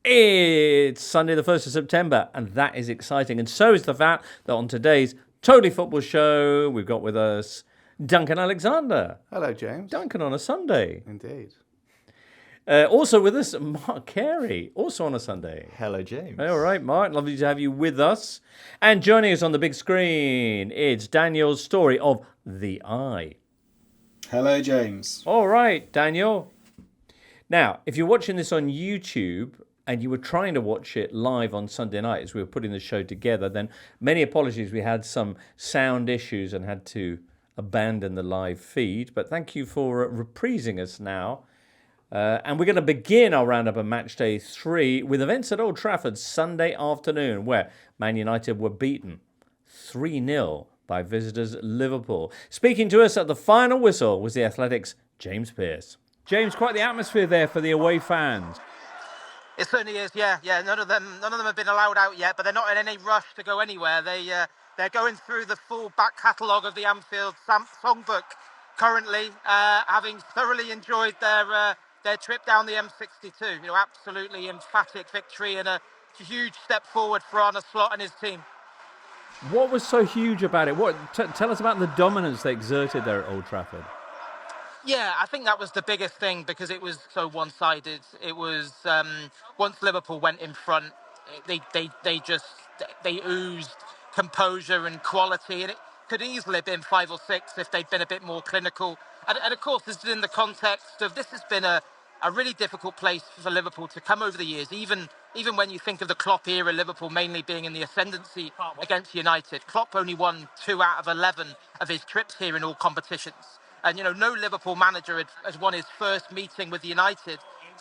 It's Sunday the 1st of September, and that is exciting. And so is the fact that on today's Totally Football Show, we've got with us Duncan Alexander. Hello, James. Duncan on a Sunday. Indeed. Also with us, Mark Carey, also on a Sunday. Hello, James. All right, Mark, lovely to have you with us. And joining us on the big screen, it's Daniel's story of The Eye. Hello, James. All right, Daniel. Now, if you're watching this on YouTube and you were trying to watch it live on Sunday night as we were putting the show together, then many apologies. We had some sound issues and had to abandon the live feed. But thank you for reprising us now. And we're going to begin our roundup of Match Day 3 with events at Old Trafford Sunday afternoon, where Man United were beaten 3-0 by visitors Liverpool. Speaking to us at the final whistle was the Athletic's James Pearce. James, quite the atmosphere there for the away fans. It certainly is, yeah. None of them have been allowed out yet, but they're not in any rush to go anywhere. They're going through the full back catalogue of the Anfield songbook currently, having thoroughly enjoyed their trip down the M62. You know, absolutely emphatic victory and a huge step forward for Arne Slot and his team. What was so huge about it? Tell us about the dominance they exerted there at Old Trafford. Yeah, I think that was the biggest thing because it was so one-sided. It was once Liverpool went in front, they oozed composure and quality, and it could easily have been 5 or 6 if they'd been a bit more clinical. And of course, this is in the context of this has been a really difficult place for Liverpool to come over the years. Even when you think of the Klopp era, Liverpool mainly being in the ascendancy against United. Klopp only won 2 out of 11 of his trips here in all competitions. And, you know, no Liverpool manager has won his first meeting with United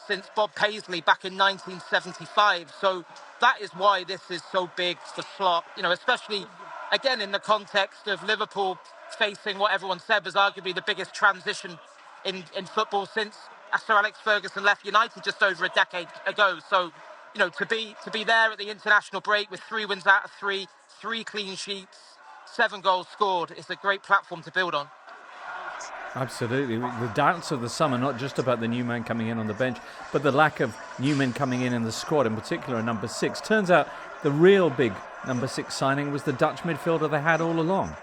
since Bob Paisley back in 1975. So that is why this is so big for Slot, you know, especially, again, in the context of Liverpool facing what everyone said was arguably the biggest transition in football since Sir Alex Ferguson left United just over a decade ago. So, you know, to be there at the international break with 3 wins out of 3 clean sheets, 7 goals scored is a great platform to build on. Absolutely. The doubts of the summer, not just about the new man coming in on the bench, but the lack of new men coming in the squad, in particular at number 6. Turns out the real big number 6 signing was the Dutch midfielder they had all along.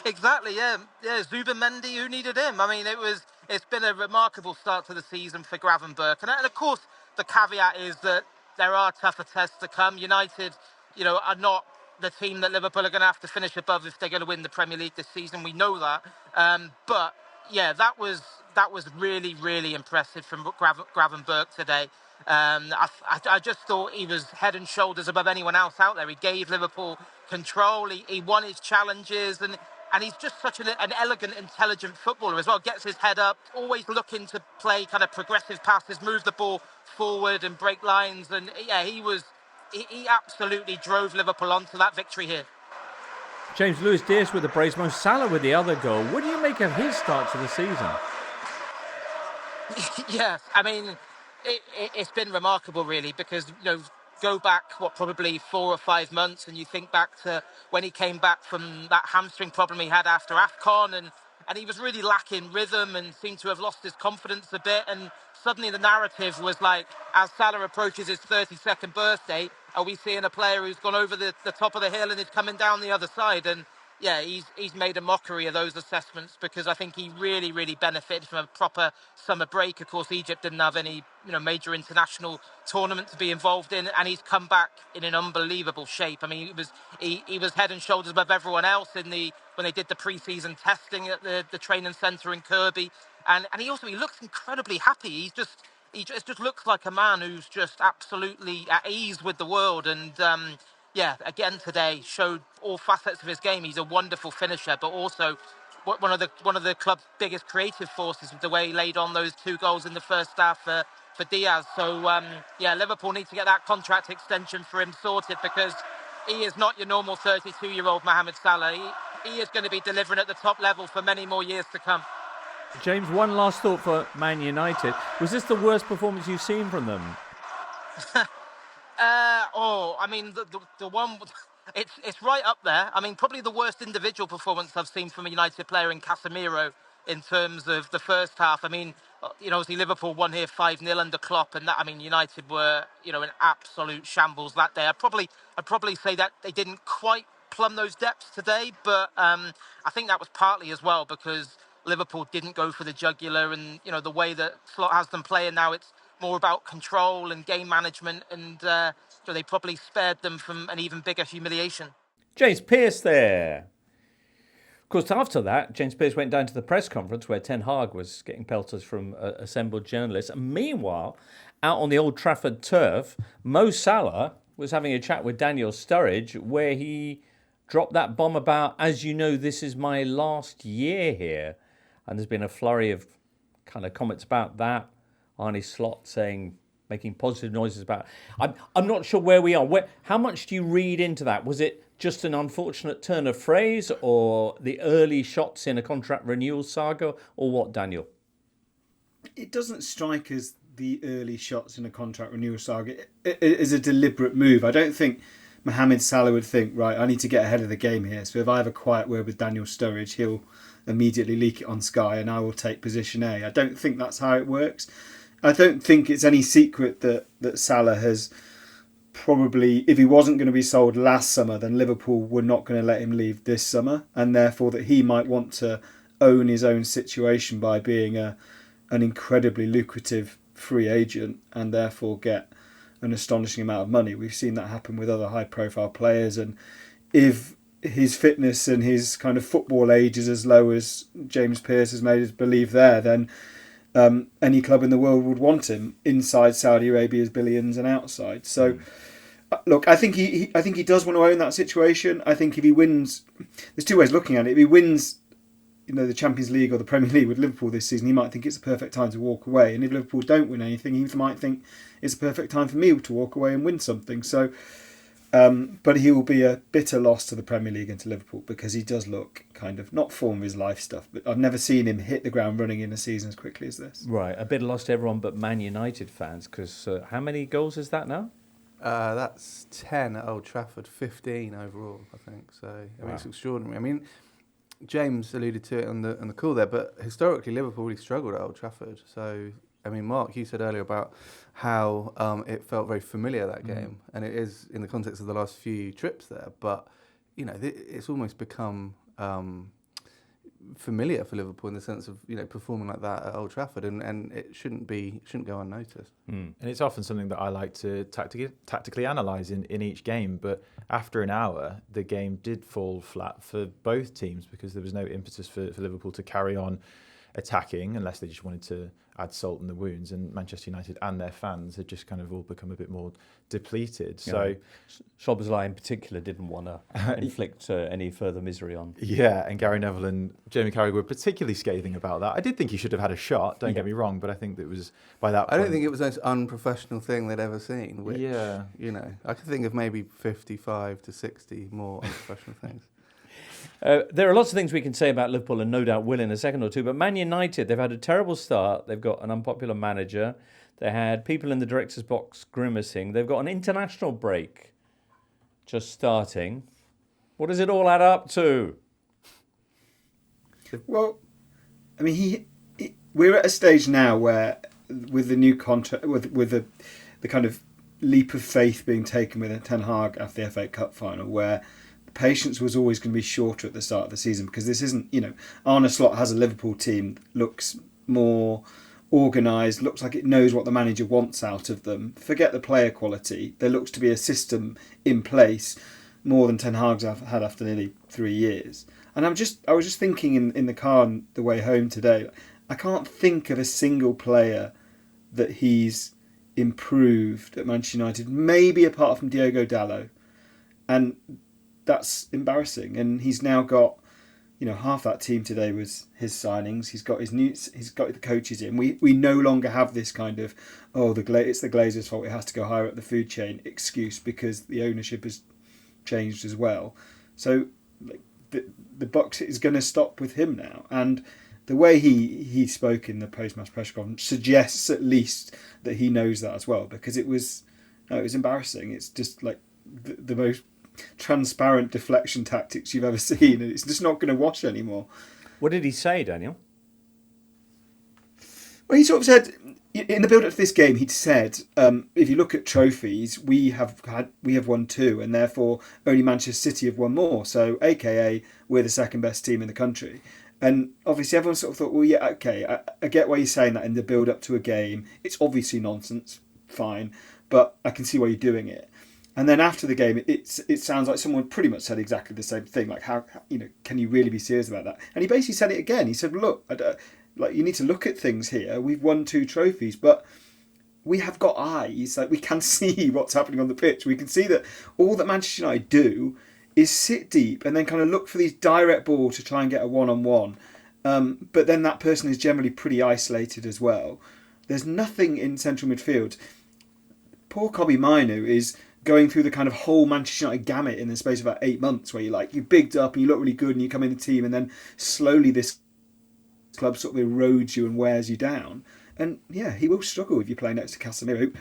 Exactly, yeah. Zubimendi, who needed him? I mean, it's been a remarkable start to the season for Gravenberch. And of course, the caveat is that there are tougher tests to come. United, you know, are not the team that Liverpool are going to have to finish above if they're going to win the Premier League this season. We know that. But yeah, that was really, really impressive from Gravenberch today. I just thought he was head and shoulders above anyone else out there. He gave Liverpool control. He won his challenges, and he's just such an elegant, intelligent footballer as well. Gets his head up, always looking to play kind of progressive passes, move the ball forward and break lines. And yeah, he absolutely drove Liverpool onto that victory here. James, Luis Diaz with the brace, Mo Salah with the other goal. What do you make of his start to the season? Yes, I mean, it's been remarkable, really, because, you know, go back, probably 4 or 5 months, and you think back to when he came back from that hamstring problem he had after AFCON, and he was really lacking rhythm and seemed to have lost his confidence a bit, and suddenly the narrative was like, as Salah approaches his 32nd birthday, are we seeing a player who's gone over the top of the hill and is coming down the other side? And yeah, he's made a mockery of those assessments because I think he really, really benefited from a proper summer break. Of course, Egypt didn't have any, you know, major international tournament to be involved in, and he's come back in an unbelievable shape. I mean, he was head and shoulders above everyone else when they did the pre-season testing at the training centre in Kirkby, and he looks incredibly happy. He just looks like a man who's just absolutely at ease with the world, and yeah, again today showed all facets of his game. He's a wonderful finisher, but also one of the club's biggest creative forces with the way he laid on those 2 goals in the first half for Diaz. So yeah, Liverpool need to get that contract extension for him sorted because he is not your normal 32-year-old Mohamed Salah. He is going to be delivering at the top level for many more years to come. James, one last thought for Man United. Was this the worst performance you've seen from them? I mean, the one, it's right up there. I mean, probably the worst individual performance I've seen from a United player in Casemiro in terms of the first half. I mean, obviously Liverpool won here 5-0 under Klopp, and that, I mean, United were, in absolute shambles that day. I'd probably say that they didn't quite plumb those depths today, but I think that was partly as well because Liverpool didn't go for the jugular, and the way that Slot has them playing now, it's more about control and game management, and they probably spared them from an even bigger humiliation. James Pearce there. Of course, after that, James Pearce went down to the press conference where Ten Hag was getting pelters from assembled journalists. And meanwhile, out on the Old Trafford turf, Mo Salah was having a chat with Daniel Sturridge where he dropped that bomb about, as you know, this is my last year here. And there's been a flurry of kind of comments about that. Arne Slot making positive noises about it. I'm not sure where we are. How much do you read into that? Was it just an unfortunate turn of phrase or the early shots in a contract renewal saga or what, Daniel? It doesn't strike as the early shots in a contract renewal saga. It is a deliberate move. I don't think Mohamed Salah would think, right, I need to get ahead of the game here. So if I have a quiet word with Daniel Sturridge, he'll immediately leak it on Sky and I will take position A. I don't think that's how it works. I don't think it's any secret that Salah has probably, if he wasn't going to be sold last summer, then Liverpool were not going to let him leave this summer, and therefore that he might want to own his own situation by being an incredibly lucrative free agent and therefore get an astonishing amount of money. We've seen that happen with other high-profile players, and if his fitness and his kind of football age is as low as James Pearce has made us believe there, then any club in the world would want him inside Saudi Arabia's billions and outside. So, look, I think he does want to own that situation. I think if he wins, there's two ways of looking at it. If he wins, the Champions League or the Premier League with Liverpool this season, he might think it's a perfect time to walk away. And if Liverpool don't win anything, he might think it's a perfect time for me to walk away and win something. So, but he will be a bitter loss to the Premier League and to Liverpool because he does look kind of, not form of his life stuff, but I've never seen him hit the ground running in a season as quickly as this. Right, a bitter loss to everyone but Man United fans because how many goals is that now? That's 10 at Old Trafford, 15 overall, I think. So, I mean, It's extraordinary. I mean, James alluded to it on the call there, but historically Liverpool really struggled at Old Trafford. So, I mean, Mark, you said earlier about how it felt very familiar, that game. And it is in the context of the last few trips there. But, it's almost become familiar for Liverpool in the sense of, performing like that at Old Trafford. And it shouldn't go unnoticed. And it's often something that I like to tactically analyse in each game. But after an hour, the game did fall flat for both teams because there was no impetus for Liverpool to carry on attacking unless they just wanted to add salt in the wounds, and Manchester United and their fans had just kind of all become a bit more depleted. So Szoboszlai in particular didn't want to inflict any further misery on. Yeah, and Gary Neville and Jamie Carragher were particularly scathing about that. I did think he should have had a shot, don't get me wrong, but I think that it was by that point. I don't think it was the most unprofessional thing they'd ever seen, which, I could think of maybe 55 to 60 more unprofessional things. There are lots of things we can say about Liverpool and no doubt will in a second or two, but Man United, they've had a terrible start. They've got an unpopular manager. They had people in the director's box grimacing. They've got an international break just starting. What does it all add up to? Well, I mean, we're at a stage now where with the new contract, with the kind of leap of faith being taken with Ten Hag after the FA Cup final, where patience was always going to be shorter at the start of the season because this isn't, Arne Slot has a Liverpool team that looks more organised, looks like it knows what the manager wants out of them. Forget the player quality. There looks to be a system in place more than Ten Hag's had after nearly 3 years. And I was just thinking in the car on the way home today, I can't think of a single player that he's improved at Manchester United, maybe apart from Diogo Dalot. And that's embarrassing, and he's now got, half that team today was his signings. He's got the coaches in. We no longer have this kind of it's the Glazers' fault. It has to go higher up the food chain excuse because the ownership has changed as well. So the buck is going to stop with him now, and the way he spoke in the post-match press conference suggests at least that he knows that as well, because it was embarrassing. It's just like the most transparent deflection tactics you've ever seen, and it's just not going to wash anymore. What did he say, Daniel? Well, Well, he sort of said in the build-up to this game, he'd said, if you look at trophies, we have won 2, and therefore only Manchester City have won more. So, AKA, we're the second best team in the country. And obviously, everyone sort of thought, well, yeah, okay, I get why you're saying that in the build-up to a game. It's obviously nonsense, fine, but I can see why you're doing it. And then after the game, it sounds like someone pretty much said exactly the same thing. Like, how can you really be serious about that? And he basically said it again. He said, look, you need to look at things here. We've won 2 trophies, but we have got eyes. Like, we can see what's happening on the pitch. We can see that all that Manchester United do is sit deep and then kind of look for these direct ball to try and get a one-on-one. But then that person is generally pretty isolated as well. There's nothing in central midfield. Poor Kobbie Mainoo is going through the kind of whole Manchester United gamut in the space of about 8 months, where you're bigged up and you look really good and you come in the team, and then slowly this club sort of erodes you and wears you down. And yeah, he will struggle if you play next to Casemiro.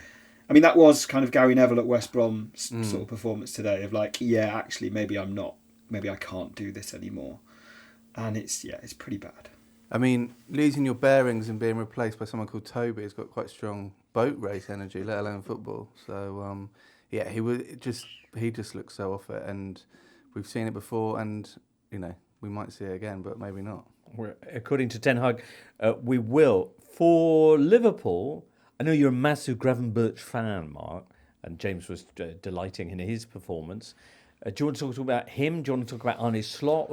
I mean, that was kind of Gary Neville at West Brom's sort of performance today, of like, yeah, actually, maybe I can't do this anymore. And it's pretty bad. I mean, losing your bearings and being replaced by someone called Toby has got quite strong boat race energy, let alone football. So yeah, he just looks so off it, and we've seen it before, and we might see it again, but maybe not. According to Ten Hag, we will. For Liverpool, I know you're a massive Gravenberch fan, Mark, and James was delighting in his performance. Do you want to talk about him? Do you want to talk about Arne Slot?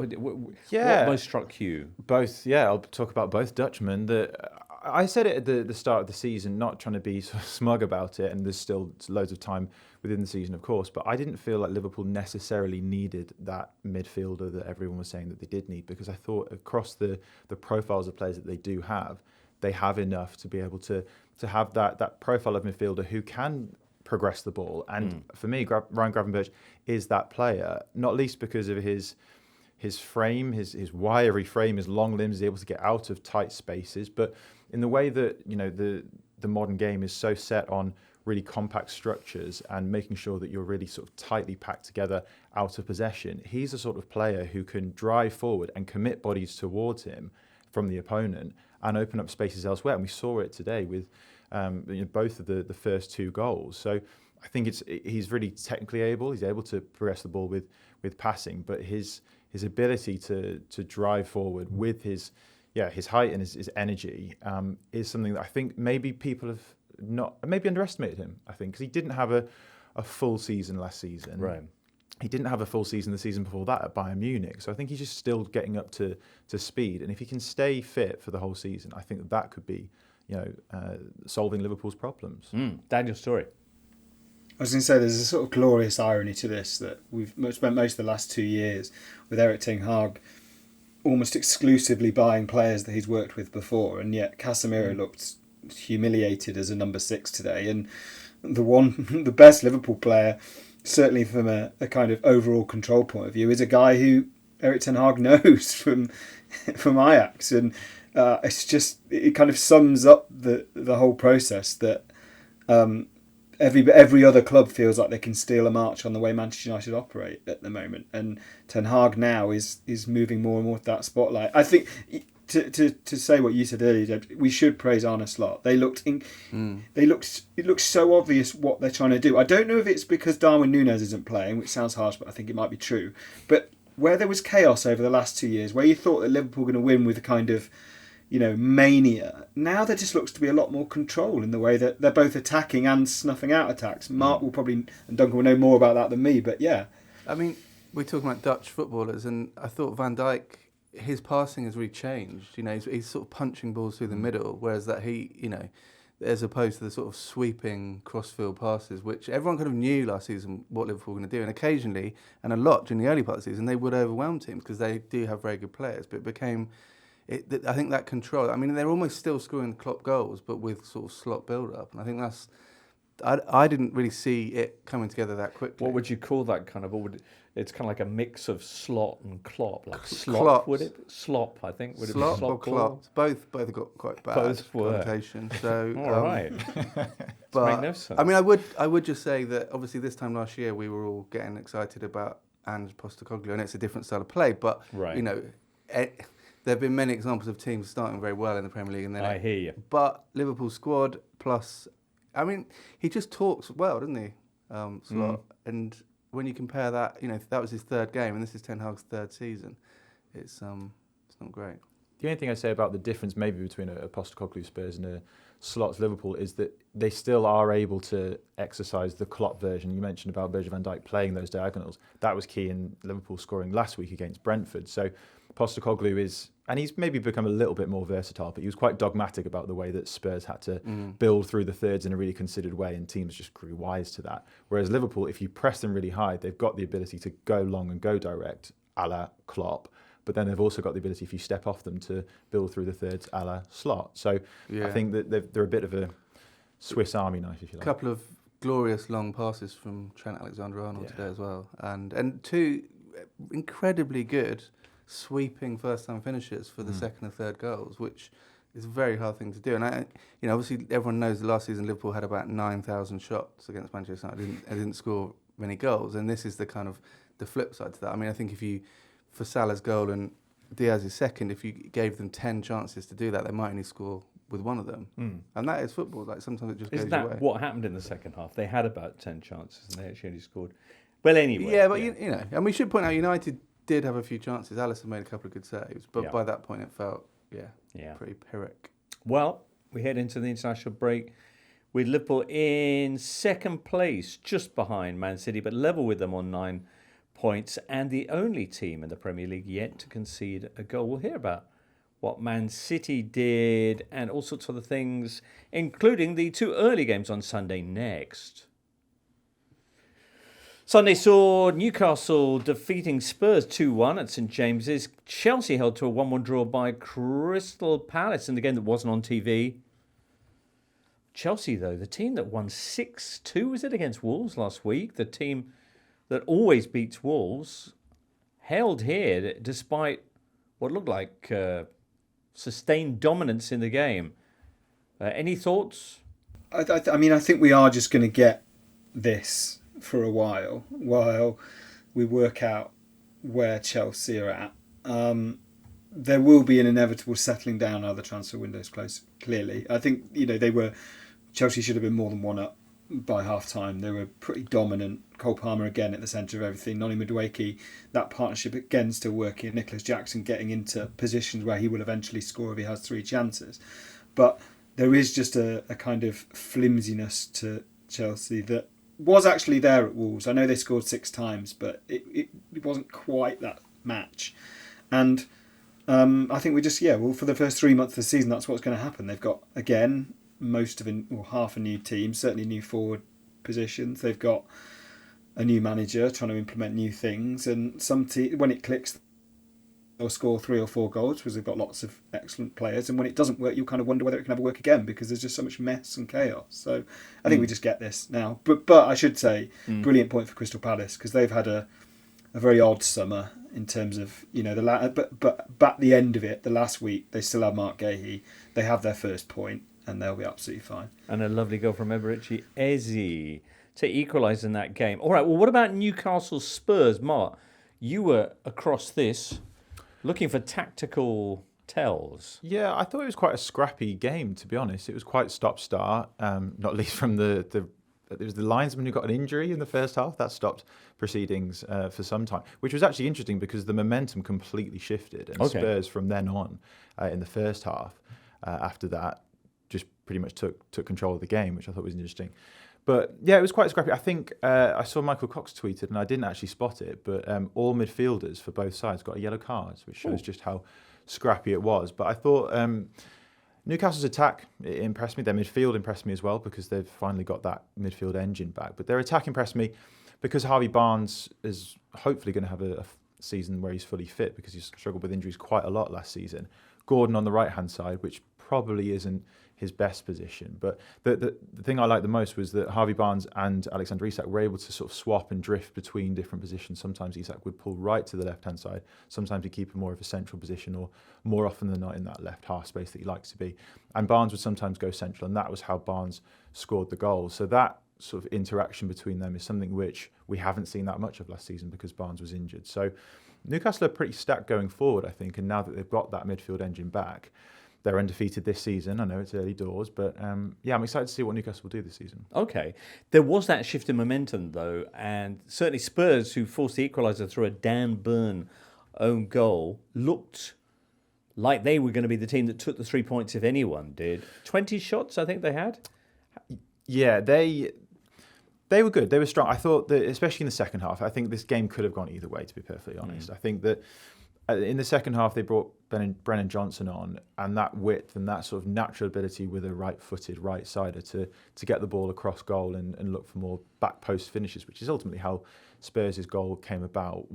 Yeah. What most struck you? Both, yeah. I'll talk about both Dutchmen. I said it at the start of the season, not trying to be sort of smug about it, and there's still loads of time within the season, of course, but I didn't feel like Liverpool necessarily needed that midfielder that everyone was saying that they did need, because I thought across the profiles of players that they do have, they have enough to be able to have that profile of midfielder who can progress the ball. And for me, Ryan Gravenberch is that player, not least because of his frame, his wiry frame, his long limbs, is able to get out of tight spaces. But in the way that the modern game is so set on really compact structures and making sure that you're really sort of tightly packed together out of possession, he's the sort of player who can drive forward and commit bodies towards him from the opponent and open up spaces elsewhere. And we saw it today with both of the first 2 goals. So I think he's really technically able. He's able to progress the ball with passing, but his ability to drive forward with his height and his energy is something that I think maybe people have maybe underestimated him. I think because he didn't have a full season last season. Right. He didn't have a full season the season before that at Bayern Munich. So I think he's just still getting up to speed. And if he can stay fit for the whole season, I think that could be solving Liverpool's problems. Daniel Storey. I was going to say, there's a sort of glorious irony to this, that we've spent most of the last 2 years with Erik ten Hag almost exclusively buying players that he's worked with before, and yet Casemiro looked humiliated as a number 6 today. And the best Liverpool player, certainly from a kind of overall control point of view, is a guy who Erik ten Hag knows from Ajax, and it kind of sums up the whole process that every other club feels like they can steal a march on the way Manchester United operate at the moment, and Ten Hag now is moving more and more to that spotlight. I think to say what you said earlier, James, we should praise Arne Slot. It looks so obvious what they're trying to do. I don't know if it's because Darwin Núñez isn't playing, which sounds harsh, but I think it might be true. But where there was chaos over the last 2 years, where you thought that Liverpool were going to win with a kind of mania, now there just looks to be a lot more control in the way that they're both attacking and snuffing out attacks. Mark will probably, and Duncan will know more about that than me, but yeah. I mean, we're talking about Dutch footballers, and I thought Van Dijk, his passing has really changed. He's sort of punching balls through the middle, whereas that as opposed to the sort of sweeping crossfield passes, which everyone kind of knew last season what Liverpool were going to do, and occasionally, and a lot during the early part of the season, they would overwhelm teams because they do have very good players, but it became... I think that control. I mean, they're almost still scoring Klopp goals, but with sort of slot build-up. And I think that's... I didn't really see it coming together that quickly. What would you call that kind of? It's kind of like a mix of Slot and Klopp, like Slop. Klopp. Would it? Slop, I think. Would it Slop be Slop or Klopp? Both have got quite bad Both were. connotation. So, all right. But magnificent. I mean, I would just say that obviously this time last year we were all getting excited about Ange Postecoglou, and it's a different style of play. But right. there have been many examples of teams starting very well in the Premier League and then I hear you. But Liverpool squad plus, I mean, he just talks well, doesn't he, Slot? And when you compare that, that was his third game, and this is Ten Hag's third season. It's not great. The only thing I say about the difference maybe between a Postecoglou Spurs and a Slot's Liverpool is that they still are able to exercise the Klopp version. You mentioned about Virgil van Dijk playing those diagonals. That was key in Liverpool scoring last week against Brentford. So Postecoglou is, and he's maybe become a little bit more versatile, but he was quite dogmatic about the way that Spurs had to build through the thirds in a really considered way, and teams just grew wise to that. Whereas Liverpool, if you press them really high, they've got the ability to go long and go direct, a la Klopp. But then they've also got the ability, if you step off them, to build through the thirds a la Slot. So I think that they're a bit of a Swiss Army knife, if you like. A couple of glorious long passes from Trent Alexander-Arnold today as well. And two incredibly good sweeping first-time finishes for the second and third goals, which is a very hard thing to do. And obviously everyone knows the last season Liverpool had about 9,000 shots against Manchester United. Didn't score many goals, and this is the flip side to that. I mean, I think for Salah's goal and Diaz's second, if you gave them 10 chances to do that, they might only score with one of them. And that is football. Like, sometimes it just goes your way. Isn't that what happened in the second half? They had about 10 chances and they actually only scored. Well, anyway. Yeah, but and we should point out United did have a few chances. Alisson made a couple of good saves, but by that point it felt pretty pyrrhic. Well, we head into the international break with Liverpool in second place, just behind Man City, but level with them on 9 points, and the only team in the Premier League yet to concede a goal. We'll hear about what Man City did and all sorts of other things, including the 2 early games on Sunday next. Sunday saw Newcastle defeating Spurs 2-1 at St James's. Chelsea held to a 1-1 draw by Crystal Palace in the game that wasn't on TV. Chelsea, though, the team that won 6-2, was it, against Wolves last week? The team that always beats Wolves, held here despite what looked like sustained dominance in the game. Any thoughts? I think we are just going to get this for a while we work out where Chelsea are at. There will be an inevitable settling down now the transfer window's close, clearly. I think, Chelsea should have been more than 1 up by half-time. They were pretty dominant. Cole Palmer again at the centre of everything. Noni Madueke, that partnership again still working. Nicholas Jackson getting into positions where he will eventually score if he has 3 chances. But there is just a kind of flimsiness to Chelsea that was actually there at Wolves. I know they scored 6 times, but it wasn't quite that match. And I think we just, for the first 3 months of the season, that's what's going to happen. They've got, again, half a new team, certainly new forward positions. They've got a new manager trying to implement new things, and when it clicks, they'll score 3 or 4 goals because they've got lots of excellent players. And when it doesn't work, you kind of wonder whether it can ever work again because there's just so much mess and chaos. So I think we just get this now. But I should say, brilliant point for Crystal Palace because they've had a very odd summer in terms of but at the end of it, the last week they still have Mark Gahey. They have their first point. And they'll be absolutely fine. And a lovely goal from Eberici Eze to equalise in that game. All right, well, what about Newcastle Spurs? Mark, you were across this looking for tactical tells. Yeah, I thought it was quite a scrappy game, to be honest. It was quite stop-start, not least from there was the linesman who got an injury in the first half. That stopped proceedings for some time, which was actually interesting because the momentum completely shifted. And Spurs from then on in the first half, after that, just pretty much took control of the game, which I thought was interesting. But yeah, it was quite scrappy. I think I saw Michael Cox tweeted, and I didn't actually spot it, but all midfielders for both sides got a yellow card, which shows just how scrappy it was. But I thought Newcastle's attack impressed me. Their midfield impressed me as well because they've finally got that midfield engine back. But their attack impressed me because Harvey Barnes is hopefully going to have a season where he's fully fit because he's struggled with injuries quite a lot last season. Gordon on the right-hand side, which probably isn't his best position. But the thing I liked the most was that Harvey Barnes and Alexander Isak were able to sort of swap and drift between different positions. Sometimes Isak would pull right to the left-hand side. Sometimes he'd keep more of a central position, or more often than not in that left half space that he likes to be. And Barnes would sometimes go central, and that was how Barnes scored the goal. So that sort of interaction between them is something which we haven't seen that much of last season because Barnes was injured. So Newcastle are pretty stacked going forward, I think, and now that they've got that midfield engine back, they're undefeated this season. I know it's early doors, but I'm excited to see what Newcastle will do this season. Okay. There was that shift in momentum, though, and certainly Spurs, who forced the equaliser through a Dan Burn own goal, looked like they were going to be the team that took the 3 points, if anyone did. 20 shots, I think they had. Yeah, they were good. They were strong. I thought that, especially in the second half, I think this game could have gone either way, to be perfectly honest. I think that in the second half, they brought Brennan Johnson on, and that width and that sort of natural ability with a right-footed right-sider to get the ball across goal and look for more back post finishes, which is ultimately how Spurs' goal came about.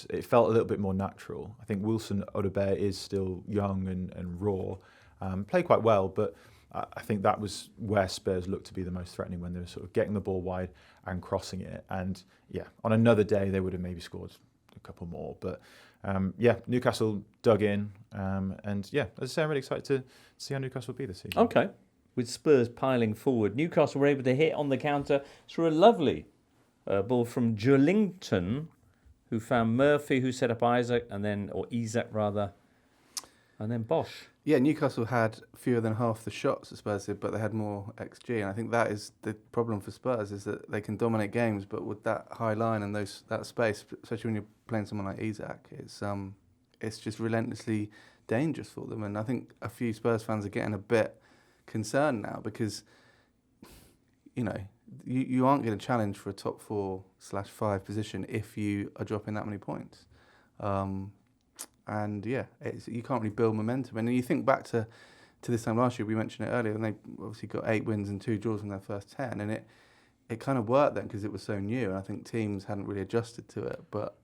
It felt a little bit more natural. I think Wilson Odobert is still young and raw, played quite well, but I think that was where Spurs looked to be the most threatening, when they were sort of getting the ball wide and crossing it. And yeah, on another day, they would have maybe scored a couple more. But Newcastle dug in. And yeah, as I say, I'm really excited to see how Newcastle will be this season. Okay. With Spurs piling forward, Newcastle were able to hit on the counter through a lovely ball from Joelinton, who found Murphy, who set up Isak, and then Bosch. Yeah, Newcastle had fewer than half the shots that Spurs did, but they had more XG, and I think that is the problem for Spurs, is that they can dominate games, but with that high line and that space, especially when you're playing someone like Isak, it's just relentlessly dangerous for them. And I think a few Spurs fans are getting a bit concerned now, because you aren't going to challenge for a top 4/5 position if you are dropping that many points. And yeah, you can't really build momentum. And then you think back to this time last year, we mentioned it earlier, and they obviously got 8 wins and 2 draws in their first 10, and it kind of worked then because it was so new, and I think teams hadn't really adjusted to it. But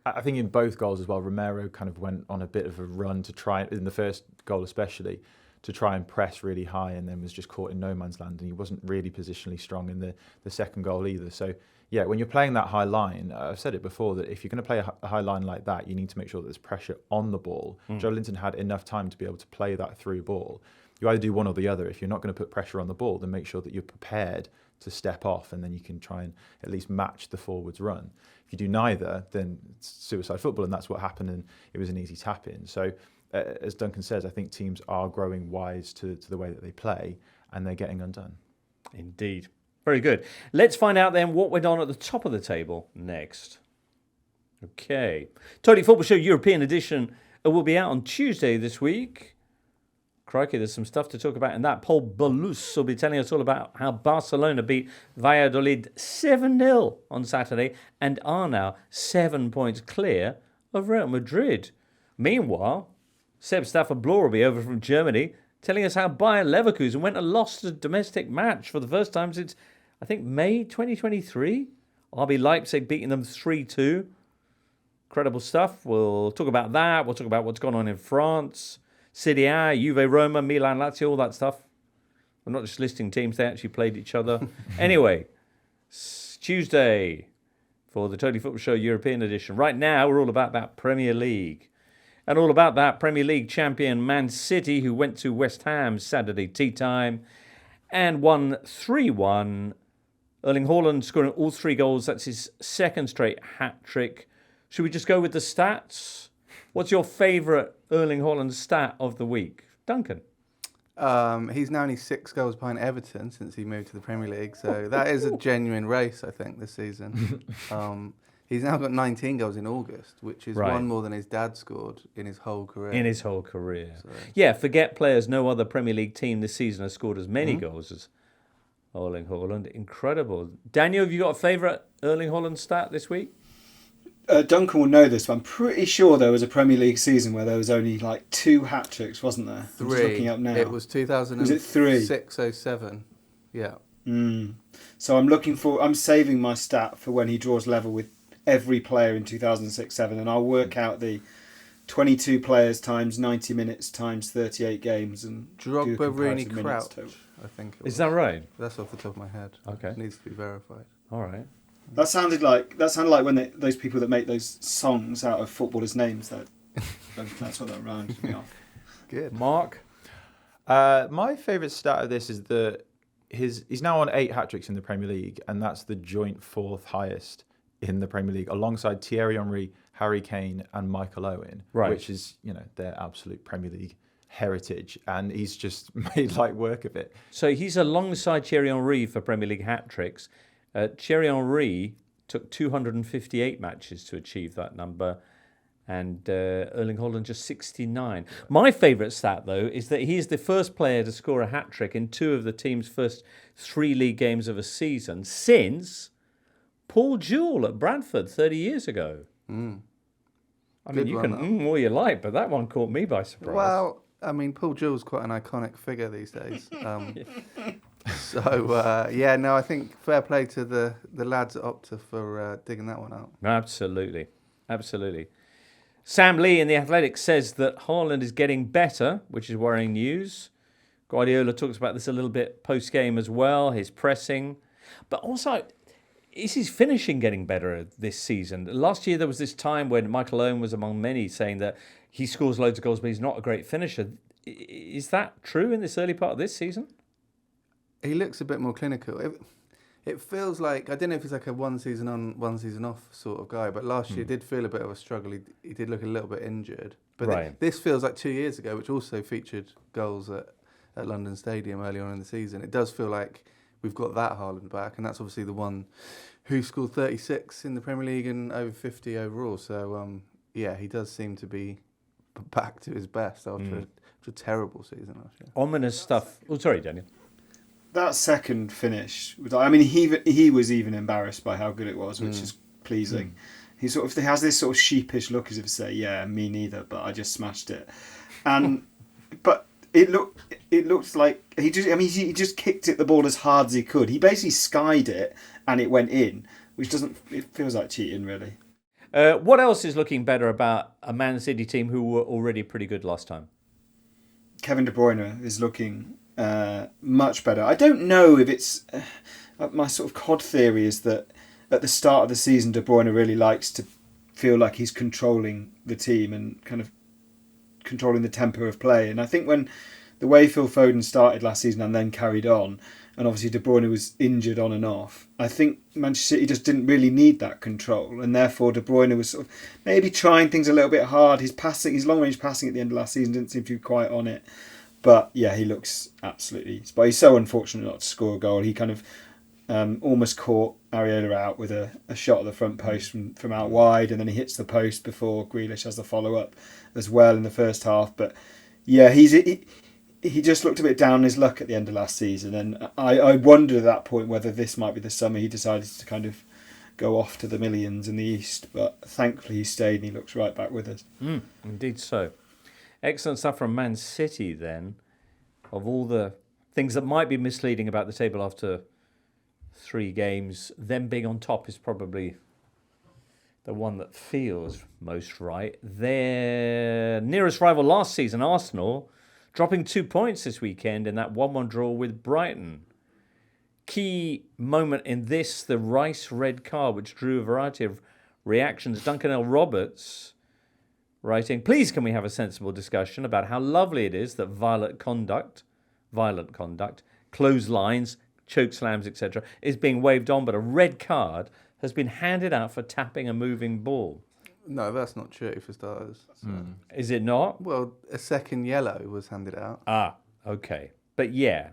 I think in both goals as well, Romero kind of went on a bit of a run to try, in the first goal especially, to try and press really high, and then was just caught in no man's land, and he wasn't really positionally strong in the second goal either. So yeah, when you're playing that high line, I've said it before, that if you're going to play a high line like that, you need to make sure that there's pressure on the ball. Joelinton had enough time to be able to play that through ball. You either do one or the other. If you're not going to put pressure on the ball, then make sure that you're prepared to step off, and then you can try and at least match the forwards run. If you do neither, then it's suicide football, and that's what happened, and it was an easy tap-in. So as Duncan says, I think teams are growing wise to the way that they play, and they're getting undone. Indeed. Very good. Let's find out then what went on at the top of the table next. Okay. Totally Football Show European edition will be out on Tuesday this week. Crikey, there's some stuff to talk about in that. Paul Balouse will be telling us all about how Barcelona beat Valladolid 7-0 on Saturday and are now 7 points clear of Real Madrid. Meanwhile, Seb Stafford-Bloor will be over from Germany telling us how Bayer Leverkusen went and lost a domestic match for the first time since, I think, May 2023. RB Leipzig beating them 3-2. Incredible stuff. We'll talk about that. We'll talk about what's gone on in France. Serie A, Juve, Roma, Milan, Lazio, all that stuff. I'm not just listing teams. They actually played each other. Anyway, Tuesday for the Totally Football Show European edition. Right now, we're all about that Premier League. And all about that Premier League champion Man City, who went to West Ham Saturday tea time and won 3-1. Erling Haaland scoring all 3 goals. That's his second straight hat-trick. Should we just go with the stats? What's your favourite Erling Haaland stat of the week? Duncan? He's now only 6 goals behind Everton since he moved to the Premier League. So that is a genuine race, I think, this season. He's now got 19 goals in August, which is one more than his dad scored in his whole career. So. Yeah, forget players. No other Premier League team this season has scored as many goals as Erling Haaland. Incredible. Daniel, have you got a favourite Erling Haaland stat this week? Duncan will know this, but I'm pretty sure there was a Premier League season where there was only like 2 hat-tricks, wasn't there? 3. I'm just looking up now. It was 2006, was it 3? 07. Yeah. So I'm saving my stat for when he draws level with every player in 2006-07, and I'll work out the 22 players times 90 minutes times 38 games and Drogba, Rooney, Crouch, I think it was. Is that right? That's off the top of my head. Okay. It needs to be verified. All right. That sounded like when those people that make those songs out of footballers' names. That's what that rounded me off. Good. Mark? My favourite stat of this is that he's now on 8 hat-tricks in the Premier League, and that's the joint 4th highest in the Premier League alongside Thierry Henry, Harry Kane and Michael Owen, Right. which is, their absolute Premier League heritage, and he's just made light work of it. So he's alongside Thierry Henry for Premier League hat-tricks. Thierry Henry took 258 matches to achieve that number, and Erling Haaland just 69. My favourite stat, though, is that he is the first player to score a hat-trick in 2 of the team's first 3 league games of a season since Paul Jewell at Brentford 30 years ago. I mean, Good you one, can all you like, but that one caught me by surprise. Well, I mean, Paul Jewell's quite an iconic figure these days. I think fair play to the lads at Opta for digging that one out. Absolutely. Sam Lee in The Athletic says that Haaland is getting better, which is worrying news. Guardiola talks about this a little bit post-game as well, his pressing. But also, is his finishing getting better this season? Last year there was this time when Michael Owen was among many saying that he scores loads of goals, but he's not a great finisher. Is that true in this early part of this season? He looks a bit more clinical. It feels like, I don't know if he's like a 1 season on, 1 season off sort of guy, but last year did feel a bit of a struggle. He did look a little bit injured. But Right. This feels like 2 years ago, which also featured goals at London Stadium early on in the season. It does feel like we've got that Haaland back, and that's obviously the one who scored 36 in the Premier League and over 50 overall. So, he does seem to be back to his best after a terrible season last year. Ominous stuff. Oh, sorry, Daniel. That second finish, he was even embarrassed by how good it was, which is pleasing. He has this sort of sheepish look as if to say, "Yeah, me neither, but I just smashed it." And but it looked like he just kicked it the ball as hard as he could. He basically skied it and it went in, which it feels like cheating really. What else is looking better about a Man City team who were already pretty good last time? Kevin De Bruyne is looking much better. I don't know if it's my sort of COD theory is that at the start of the season De Bruyne really likes to feel like he's controlling the team and kind of controlling the tempo of play. And I think when the way Phil Foden started last season and then carried on, and obviously De Bruyne was injured on and off, I think Manchester City just didn't really need that control, and therefore De Bruyne was sort of maybe trying things a little bit hard. His long-range passing at the end of last season didn't seem to be quite on it. But yeah, he looks absolutely... But he's so unfortunate not to score a goal. He kind of almost caught Areola out with a shot at the front post from out wide, and then he hits the post before Grealish has the follow-up as well in the first half. But yeah, he just looked a bit down on his luck at the end of last season, and I wondered at that point whether this might be the summer he decided to kind of go off to the millions in the East. But thankfully he stayed and he looks right back with us. Indeed so. Excellent stuff from Man City then. Of all the things that might be misleading about the table after 3 games, them being on top is probably the one that feels most right. Their nearest rival last season, Arsenal, dropping 2 points this weekend in that 1-1 draw with Brighton. Key moment in this, the Rice red card, which drew a variety of reactions. Duncan L. Roberts writing, "Please can we have a sensible discussion about how lovely it is that violent conduct, clotheslines, choke slams, etc. is being waved on, but a red card has been handed out for tapping a moving ball." No, that's not true for starters. So. Is it not? Well, a second yellow was handed out. Okay. But yeah.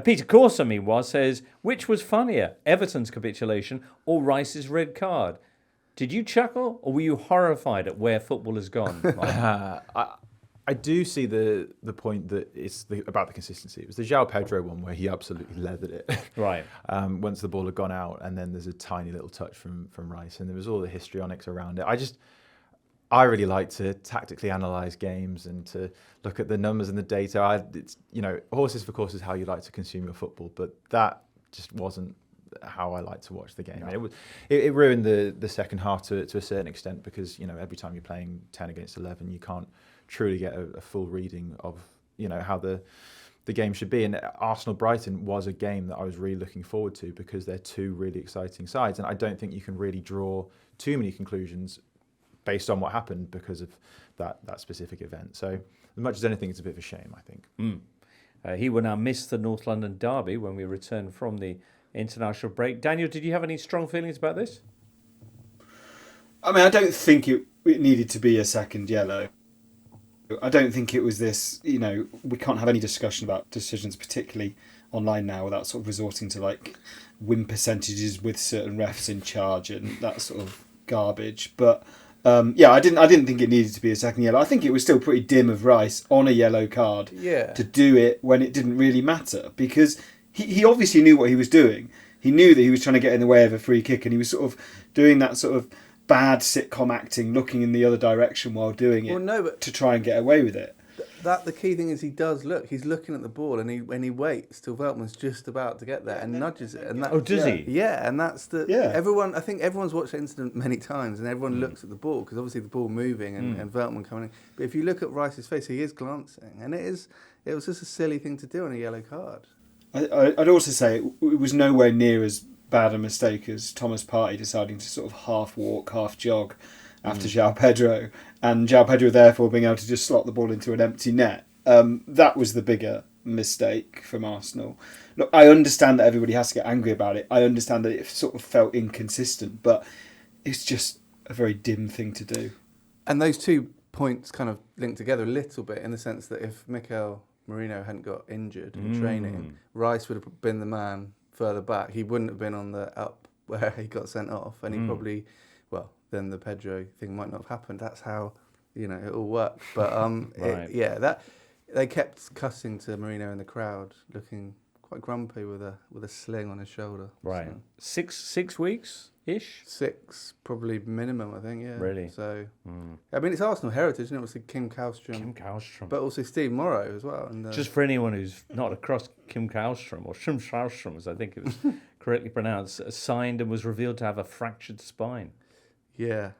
Peter Corsa, meanwhile, says, which was funnier, Everton's capitulation or Rice's red card? Did you chuckle or were you horrified at where football has gone? I do see the point that it's about the consistency. It was the João Pedro one where he absolutely leathered it. Right. Once the ball had gone out, and then there's a tiny little touch from Rice, and there was all the histrionics around it. I really like to tactically analyse games and to look at the numbers and the data. It's horses for courses how you like to consume your football, but that just wasn't how I like to watch the game. No. It ruined the second half to a certain extent because every time you're playing 10 against 11, you can't truly get a full reading of how the game should be. And Arsenal-Brighton was a game that I was really looking forward to because they're 2 really exciting sides, and I don't think you can really draw too many conclusions based on what happened because of that specific event. So as much as anything, it's a bit of a shame, I think. He will now miss the North London derby when we return from the international break. Daniel, did you have any strong feelings about this? I mean, I don't think it needed to be a second yellow. I don't think it was this, we can't have any discussion about decisions, particularly online now, without sort of resorting to like win percentages with certain refs in charge and that sort of garbage. But I didn't think it needed to be a second yellow. I think it was still pretty dim of Rice on a yellow card to do it when it didn't really matter, because he obviously knew what he was doing. He knew that he was trying to get in the way of a free kick, and he was sort of doing that sort of bad sitcom acting, looking in the other direction while doing it to try and get away with it. The key thing is he does look. He's looking at the ball, and he waits till Veltman's just about to get there and nudges it. And does he? Yeah, and that's everyone. I think everyone's watched the incident many times, and everyone looks at the ball because obviously the ball moving and Veltman coming in. But if you look at Rice's face, he is glancing, and it was just a silly thing to do on a yellow card. I'd also say it was nowhere near as bad a mistake as Thomas Partey deciding to sort of half walk, half jog after João Pedro, and João Pedro therefore being able to just slot the ball into an empty net. That was the bigger mistake from Arsenal. Look, I understand that everybody has to get angry about it. I understand that it sort of felt inconsistent, but it's just a very dim thing to do. And those 2 points kind of link together a little bit in the sense that if Mikel Merino hadn't got injured in training, Rice would have been the man further back. He wouldn't have been on the up where he got sent off, and he probably, then the Pedro thing might not have happened. That's how, it all worked. But that they kept cussing to Merino in the crowd, looking quite grumpy with a sling on his shoulder. Right. So. Six weeks ish. 6 probably minimum, I think. Yeah. Really. So I mean, it's Arsenal heritage, and obviously Kim Kallstrom, but also Steve Morrow as well. And just for anyone who's not across, Kim Kallstrom, or Kallstrom, as I think it was correctly pronounced, signed and was revealed to have a fractured spine. Yeah.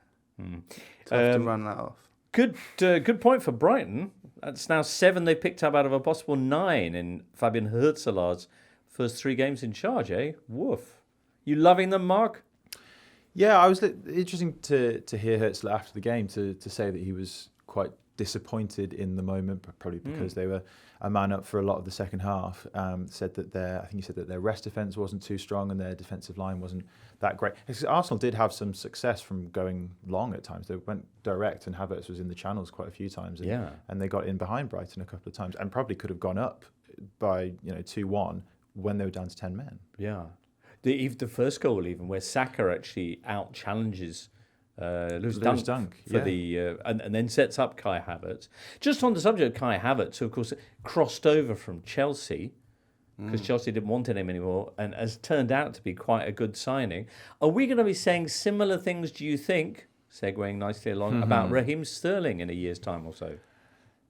Tough to run that off. Good point for Brighton. That's now 7 they picked up out of a possible 9 in Fabian Hürzelar's first 3 games in charge, eh? Woof. You loving them, Mark? Yeah, I was interesting to hear Hürzelar after the game to say that he was quite disappointed in the moment, probably because they were a man up for a lot of the second half. Said that their rest defence wasn't too strong and their defensive line wasn't that great. Because Arsenal did have some success from going long at times. They went direct, and Havertz was in the channels quite a few times. And they got in behind Brighton a couple of times, and probably could have gone up by 2-1 when they were down to 10 men. Yeah, the first goal even where Saka actually out challenges Lewis Dunk for the and then sets up Kai Havertz. Just on the subject of Kai Havertz, who of course crossed over from Chelsea because Chelsea didn't want him anymore, and has turned out to be quite a good signing. Are we going to be saying similar things, do you think, segueing nicely along, about Raheem Sterling in a year's time or so?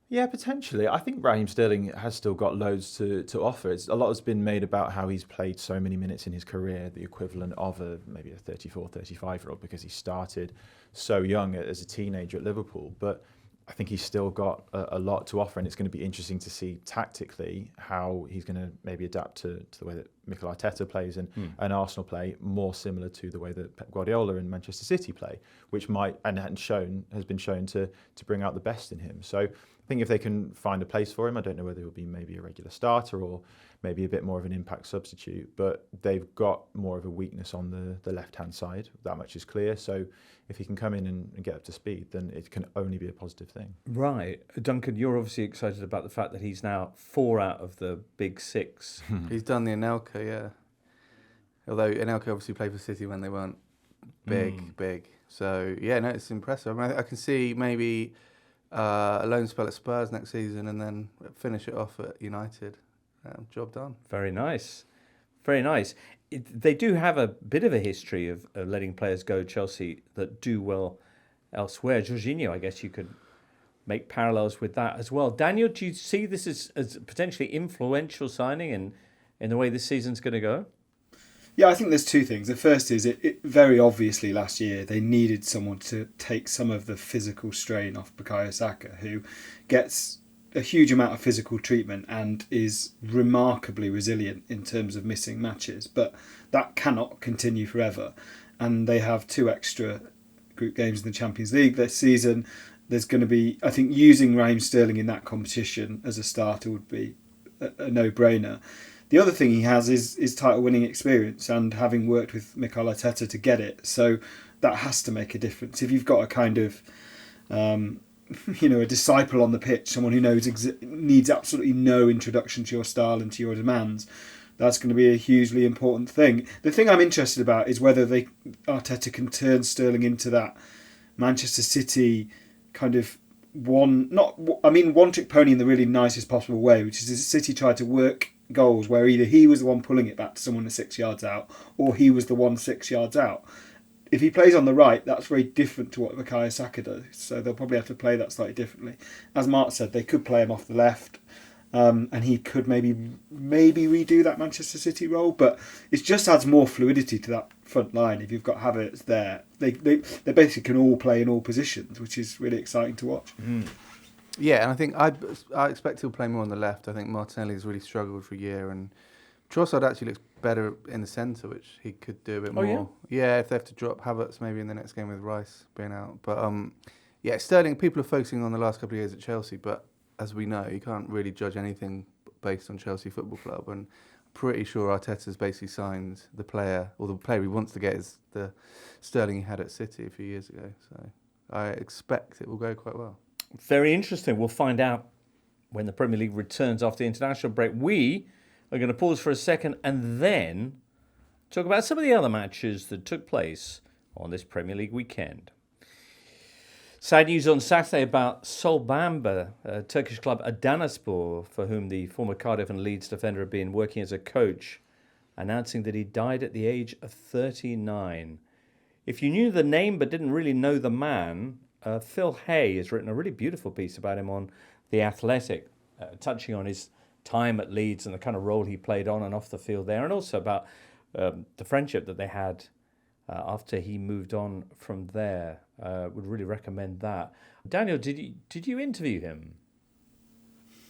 Yeah, potentially. I think Raheem Sterling has still got loads to offer. A lot has been made about how he's played so many minutes in his career, the equivalent of maybe a 34, 35-year-old, because he started so young as a teenager at Liverpool. But I think he's still got a lot to offer, and it's going to be interesting to see tactically how he's going to maybe adapt to the way that Mikel Arteta plays and Arsenal play, more similar to the way that Pep Guardiola and Manchester City play, which has been shown to bring out the best in him. So I think if they can find a place for him, I don't know whether it will be maybe a regular starter or maybe a bit more of an impact substitute, but they've got more of a weakness on the left-hand side. That much is clear. So if he can come in and get up to speed, then it can only be a positive thing. Right. Duncan, you're obviously excited about the fact that he's now 4 out of the big 6. He's done the Anelka, yeah. Although Anelka obviously played for City when they weren't big. So, yeah, no, it's impressive. I mean, I can see maybe a loan spell at Spurs next season and then finish it off at United. Job done. Very nice. Very nice. They do have a bit of a history of letting players go, Chelsea, that do well elsewhere. Jorginho, I guess you could make parallels with that as well. Daniel, do you see this as potentially influential signing in the way this season's going to go? Yeah, I think there's 2 things. The first is it very obviously last year they needed someone to take some of the physical strain off Bukayo Saka, who gets a huge amount of physical treatment and is remarkably resilient in terms of missing matches. But that cannot continue forever. And they have 2 extra group games in the Champions League this season. There's going to be, I think, using Raheem Sterling in that competition as a starter would be a no-brainer. The other thing he has is title-winning experience and having worked with Mikel Arteta to get it. So that has to make a difference. If you've got a kind of a disciple on the pitch, someone who needs absolutely no introduction to your style and to your demands, that's going to be a hugely important thing. The thing I'm interested about is whether Arteta can turn Sterling into that Manchester City kind of one-trick pony in the really nicest possible way, which is City tried to work goals where either he was the one pulling it back to someone 6 yards out, or he was the one 6 yards out. If he plays on the right, that's very different to what Bukayo Saka does, so they'll probably have to play that slightly differently. As Mark said, they could play him off the left, and he could maybe redo that Manchester City role, but it just adds more fluidity to that front line if you've got Havertz there. They basically can all play in all positions, which is really exciting to watch. Yeah, and I think I expect he'll play more on the left. I think Martinelli's really struggled for a year, and Trossard actually looks better in the centre, which he could do a bit more. Yeah, if they have to drop Havertz maybe in the next game with Rice being out. But Sterling, people are focusing on the last couple of years at Chelsea, but as we know, you can't really judge anything based on Chelsea Football Club. And I'm pretty sure Arteta's basically signed the player, or the player he wants to get is the Sterling he had at City a few years ago. So I expect it will go quite well. Very interesting. We'll find out when the Premier League returns after the international break. We are going to pause for a second and then talk about some of the other matches that took place on this Premier League weekend. Sad news on Saturday about Sol Bamba, Turkish club Adanaspor, for whom the former Cardiff and Leeds defender had been working as a coach, announcing that he died at the age of 39. If you knew the name but didn't really know the man, Phil Hay has written a really beautiful piece about him on The Athletic, touching on his time at Leeds and the kind of role he played on and off the field there, and also about the friendship that they had after he moved on from there. Would really recommend that. Daniel, did you interview him?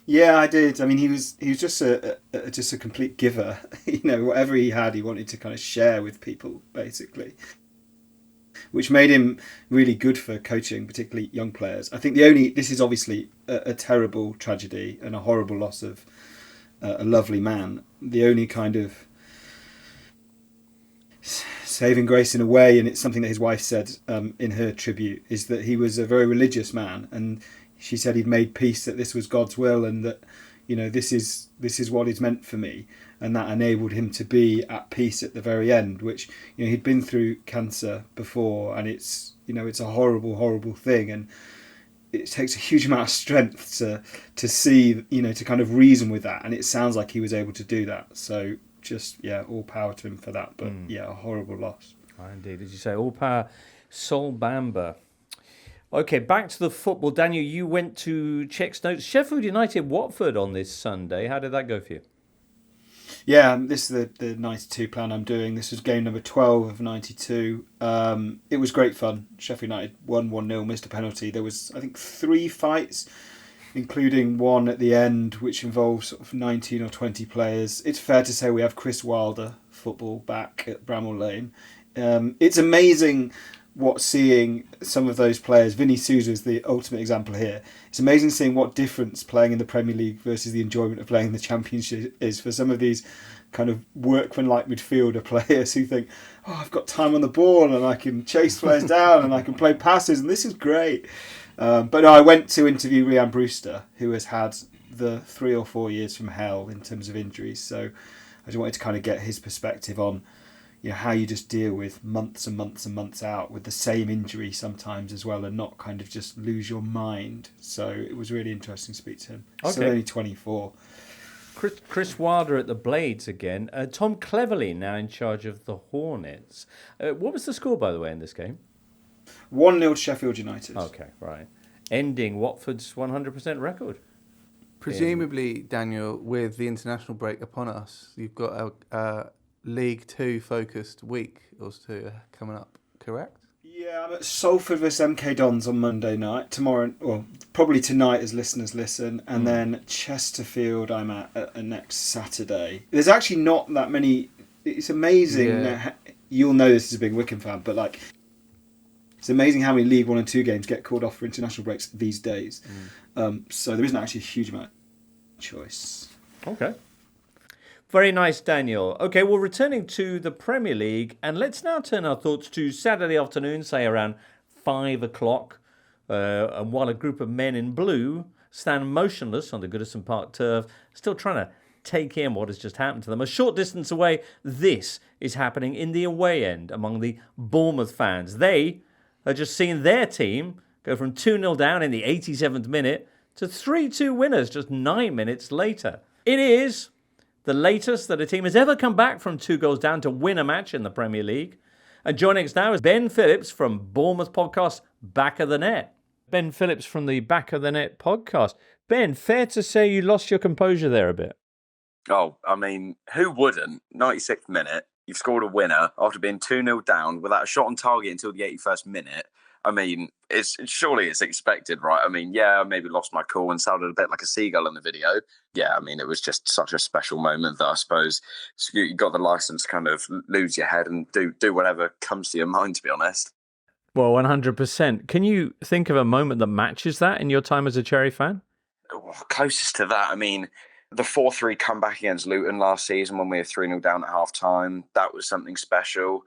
Yeah, I did. I mean, he was just a complete giver. Whatever he had, he wanted to kind of share with people, basically, which made him really good for coaching, particularly young players. I think this is obviously a terrible tragedy and a horrible loss of a lovely man. The only kind of saving grace in a way, and it's something that his wife said in her tribute, is that he was a very religious man, and she said he'd made peace, that this was God's will, and that this is what is meant for me, and that enabled him to be at peace at the very end, which he'd been through cancer before, and it's a horrible thing, and it takes a huge amount of strength to see, to kind of reason with that, and it sounds like he was able to do that. So just all power to him for that, but a horrible loss. Oh, indeed, as you say, all power. Sol Bamba. Okay, back to the football. Daniel, you went to Czech's notes. Sheffield United Watford on this Sunday. How did that go for you? Yeah, this is the 92 plan I'm doing. This was game number 12 of 92. It was great fun. Sheffield United won 1-0, missed a penalty. There was, I think, 3 fights, including one at the end, which involves sort of 19 or 20 players. It's fair to say we have Chris Wilder football back at Bramall Lane. It's amazing seeing some of those players. Vinny Souza is the ultimate example here. It's amazing seeing what difference playing in the Premier League versus the enjoyment of playing in the Championship is for some of these kind of workman-like midfielder players who think, I've got time on the ball and I can chase players down and I can play passes and this is great. But no, I went to interview Rhian Brewster, who has had the 3 or 4 years from hell in terms of injuries. So I just wanted to kind of get his perspective on how you just deal with months and months and months out with the same injury sometimes as well, and not kind of just lose your mind. So it was really interesting to speak to him. Okay. Still only 24. Chris Wilder at the Blades again. Tom Cleverley now in charge of the Hornets. What was the score, by the way, in this game? 1-0 to Sheffield United. Okay, right. Ending Watford's 100% record. Presumably, Daniel, with the international break upon us, you've got a League 2 focused week or two coming up, correct? Yeah, I'm at Salford vs MK Dons on Monday night. Tomorrow, well, probably tonight as listeners listen. And then Chesterfield I'm at next Saturday. There's actually not that many. It's amazing. Yeah. You'll know this as a big Wycombe fan, but it's amazing how many League 1 and 2 games get called off for international breaks these days. So there isn't actually a huge amount of choice. Okay. Very nice, Daniel. Okay, well, returning to the Premier League, and let's now turn our thoughts to Saturday afternoon, say around 5 o'clock, and while a group of men in blue stand motionless on the Goodison Park turf, still trying to take in what has just happened to them. A short distance away, this is happening in the away end among the Bournemouth fans. They are just seeing their team go from 2-0 down in the 87th minute to 3-2 winners just 9 minutes later. It is the latest that a team has ever come back from 2 goals down to win a match in the Premier League. And joining us now is Ben Phillips from Bournemouth podcast, Back of the Net. Ben Phillips from the Back of the Net podcast. Ben, fair to say you lost your composure there a bit? Oh, I mean, who wouldn't? 96th minute, you've scored a winner after being 2-0 down without a shot on target until the 81st minute. I mean, surely it's expected, right? I mean, yeah, I maybe lost my cool and sounded a bit like a seagull in the video. Yeah, I mean, it was just such a special moment that I suppose you got the license to kind of lose your head and do whatever comes to your mind, to be honest. Well, 100%. Can you think of a moment that matches that in your time as a Cherry fan? Closest to that, I mean, the 4-3 comeback against Luton last season when we were 3-0 down at half-time, that was something special.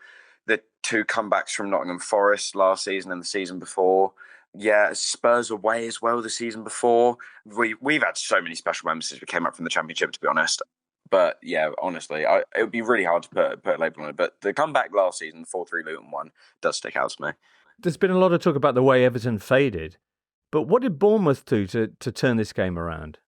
The 2 comebacks from Nottingham Forest last season and the season before. Yeah, Spurs away as well the season before. We've had so many special moments since we came up from the Championship, to be honest. But yeah, honestly, it would be really hard to put a label on it. But the comeback last season, the 4-3 Luton one, does stick out to me. There's been a lot of talk about the way Everton faded. But what did Bournemouth do to turn this game around?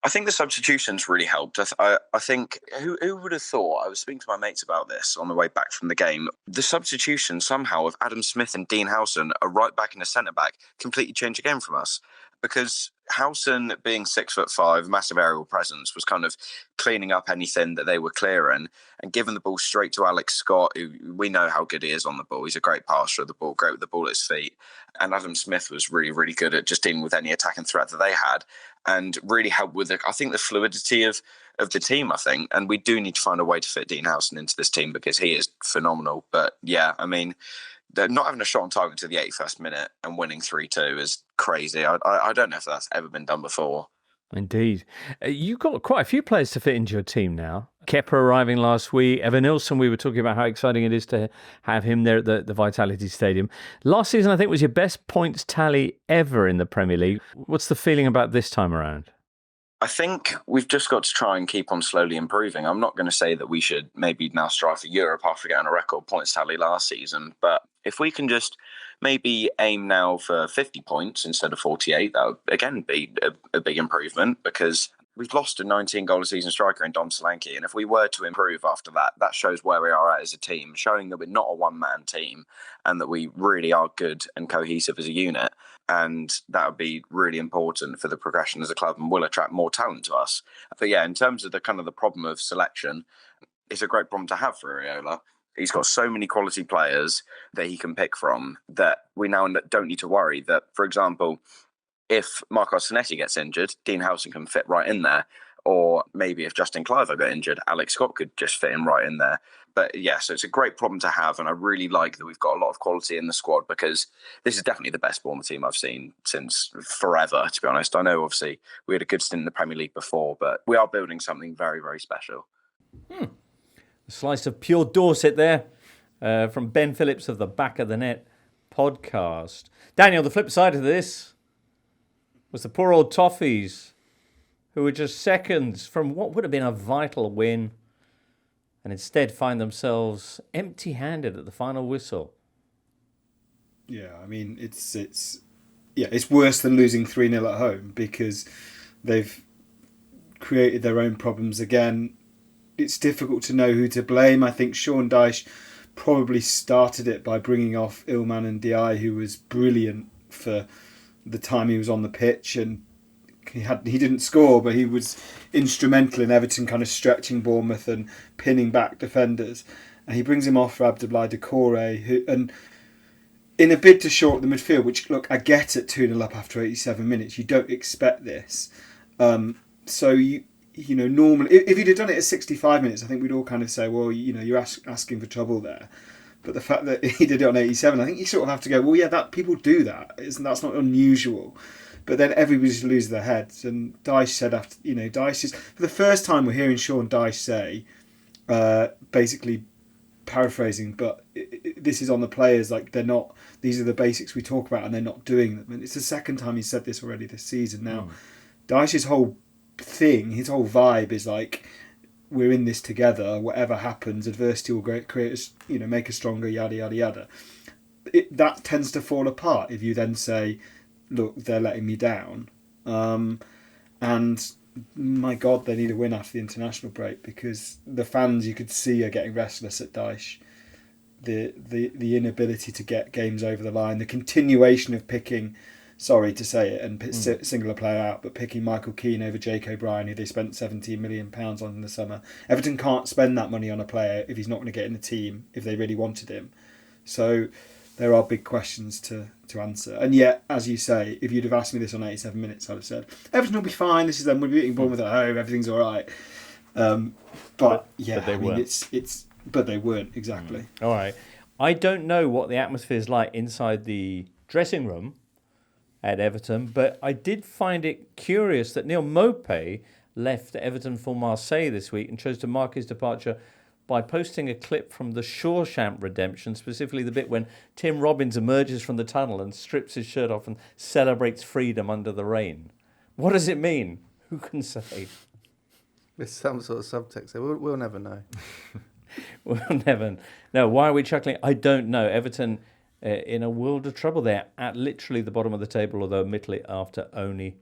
I think the substitutions really helped. I think, who would have thought, I was speaking to my mates about this on the way back from the game, the substitution somehow of Adam Smith and Dean Howson, a right back and a centre back, completely changed the game from us. Because Howson, being 6'5", massive aerial presence, was kind of cleaning up anything that they were clearing and giving the ball straight to Alex Scott, who we know how good he is on the ball. He's a great passer of the ball, great with the ball at his feet. And Adam Smith was really, really good at just dealing with any attacking threat that they had and really helped with, I think, the fluidity of the team, I think. And we do need to find a way to fit Dean Howson into this team because he is phenomenal. But yeah, I mean, not having a shot on target to the 81st minute and winning 3-2 is crazy. I don't know if that's ever been done before. Indeed. You've got quite a few players to fit into your team now. Kepa arriving last week. Evan Nilsson, we were talking about how exciting it is to have him there at the Vitality Stadium. Last season, I think, was your best points tally ever in the Premier League. What's the feeling about this time around? I think we've just got to try and keep on slowly improving. I'm not going to say that we should maybe now strive for Europe after getting a record points tally last season, but if we can just maybe aim now for 50 points instead of 48, that would again be a big improvement because we've lost a 19-goal-a-season striker in Dom Solanke, and if we were to improve after that, that shows where we are at as a team, showing that we're not a one-man team and that we really are good and cohesive as a unit. And that would be really important for the progression as a club and will attract more talent to us. But yeah, in terms of the problem of selection, it's a great problem to have for Areola. He's got so many quality players that he can pick from that we now don't need to worry that, for example, if Marco Sinetti gets injured, Dean Howson can fit right in there. Or maybe if Justin Cliver got injured, Alex Scott could just fit in right in there. But yeah, so it's a great problem to have. And I really like that we've got a lot of quality in the squad because this is definitely the best Bournemouth team I've seen since forever, to be honest. I know, obviously, we had a good stint in the Premier League before, but we are building something very, very special. A slice of pure Dorset there from Ben Phillips of the Back of the Net podcast. Daniel, the flip side of this was the poor old Toffees, who were just seconds from what would have been a vital win and instead find themselves empty-handed at the final whistle. Yeah, I mean, it's worse than losing 3-0 at home because they've created their own problems again. It's difficult to know who to blame. I think Sean Dyche probably started it by bringing off Ilman and Diaz, who was brilliant for the time he was on the pitch, and he didn't score, but he was instrumental in Everton kind of stretching Bournemouth and pinning back defenders. And he brings him off for Abdoulaye Doucouré, who, and in a bid to shore up the midfield, which, look, I get at 2-0 up after 87 minutes. You don't expect this. So, you know, normally, if he'd have done it at 65 minutes, I think we'd all kind of say, well, you know, you're asking for trouble there. But the fact that he did it on 87, I think you sort of have to go, well, yeah, that people do that. That's not unusual. But then everybody just loses their heads. And Dyche said after, Dyche is, for the first time we're hearing Sean Dyche say, basically paraphrasing, but this is on the players, like they're not, these are the basics we talk about and they're not doing them. And it's the second time he said this already this season. Now, Dyche's whole thing, his whole vibe is like, we're in this together, whatever happens, adversity will create us, make us stronger, yada, yada, yada. That tends to fall apart if you then say, look, they're letting me down. And my God, they need a win after the international break, because the fans, you could see, are getting restless at Dyche. The inability to get games over the line, the continuation of picking, sorry to say it, and single a player out, but picking Michael Keane over Jake O'Brien, who they spent £17 million on in the summer. Everton can't spend that money on a player if he's not going to get in the team if they really wanted him. So there are big questions to answer. And yet, as you say, if you'd have asked me this on 87 minutes, I'd have said, Everton will be fine, this is them, we're beating Bournemouth at home, everything's all right. But they weren't. But they weren't, exactly. All right. I don't know what the atmosphere is like inside the dressing room at Everton, but I did find it curious that Neil Maupay left Everton for Marseille this week and chose to mark his departure by posting a clip from the Shawshank Redemption, specifically the bit when Tim Robbins emerges from the tunnel and strips his shirt off and celebrates freedom under the rain. What does it mean? Who can say? There's some sort of subtext there. We'll never know. We'll never know. Why are we chuckling? I don't know. Everton in a world of trouble. They're at literally the bottom of the table, although admittedly after only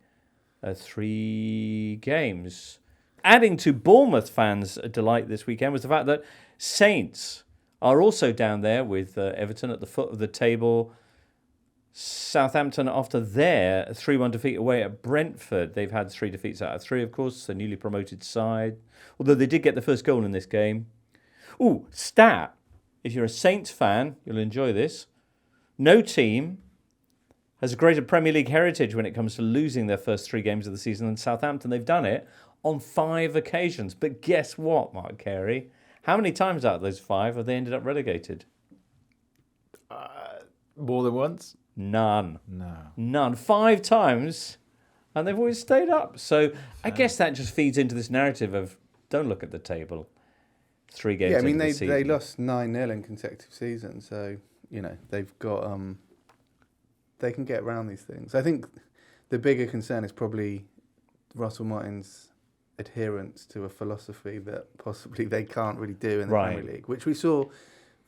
3 games. Adding to Bournemouth fans' delight this weekend was the fact that Saints are also down there with Everton at the foot of the table. Southampton, after their 3-1 defeat away at Brentford, they've had 3 defeats out of 3, of course, the newly promoted side. Although they did get the first goal in this game. Ooh, stat. If you're a Saints fan, you'll enjoy this. No team has a greater Premier League heritage when it comes to losing their first 3 games of the season than Southampton. They've done it on 5 occasions. But guess what, Mark Carey? How many times out of those 5 have they ended up relegated? More than once? None. No. None. 5 times, and they've always stayed up. So I guess that just feeds into this narrative of don't look at the table. 3 games. Yeah, I mean they lost 9-0 in consecutive seasons, so they've got they can get around these things. I think the bigger concern is probably Russell Martin's adherence to a philosophy that possibly they can't really do in the Premier League, which we saw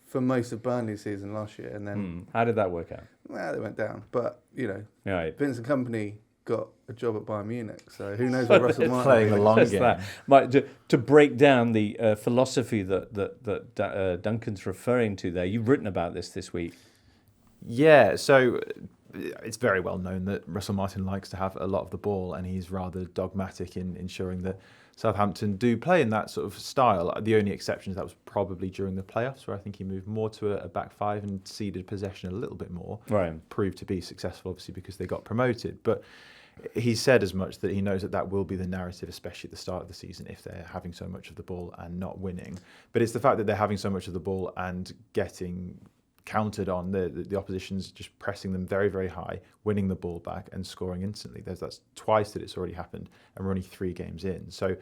for most of Burnley's season last year. And then how did that work out? Well, they went down, but right. Vincent Kompany got a job at Bayern Munich, so who knows what Russell Martin playing the long game. To break down the philosophy that Duncan's referring to there, you've written about this week. Yeah, so it's very well known that Russell Martin likes to have a lot of the ball, and he's rather dogmatic in ensuring that Southampton do play in that sort of style. The only exception to that was probably during the playoffs, where I think he moved more to a back 5 and ceded possession a little bit more. Right. Proved to be successful, obviously, because they got promoted. But he said as much that he knows that will be the narrative, especially at the start of the season, if they're having so much of the ball and not winning. But it's the fact that they're having so much of the ball and getting countered on, the opposition's just pressing them very, very high, winning the ball back and scoring instantly. That's twice that it's already happened, and we're only 3 games in. So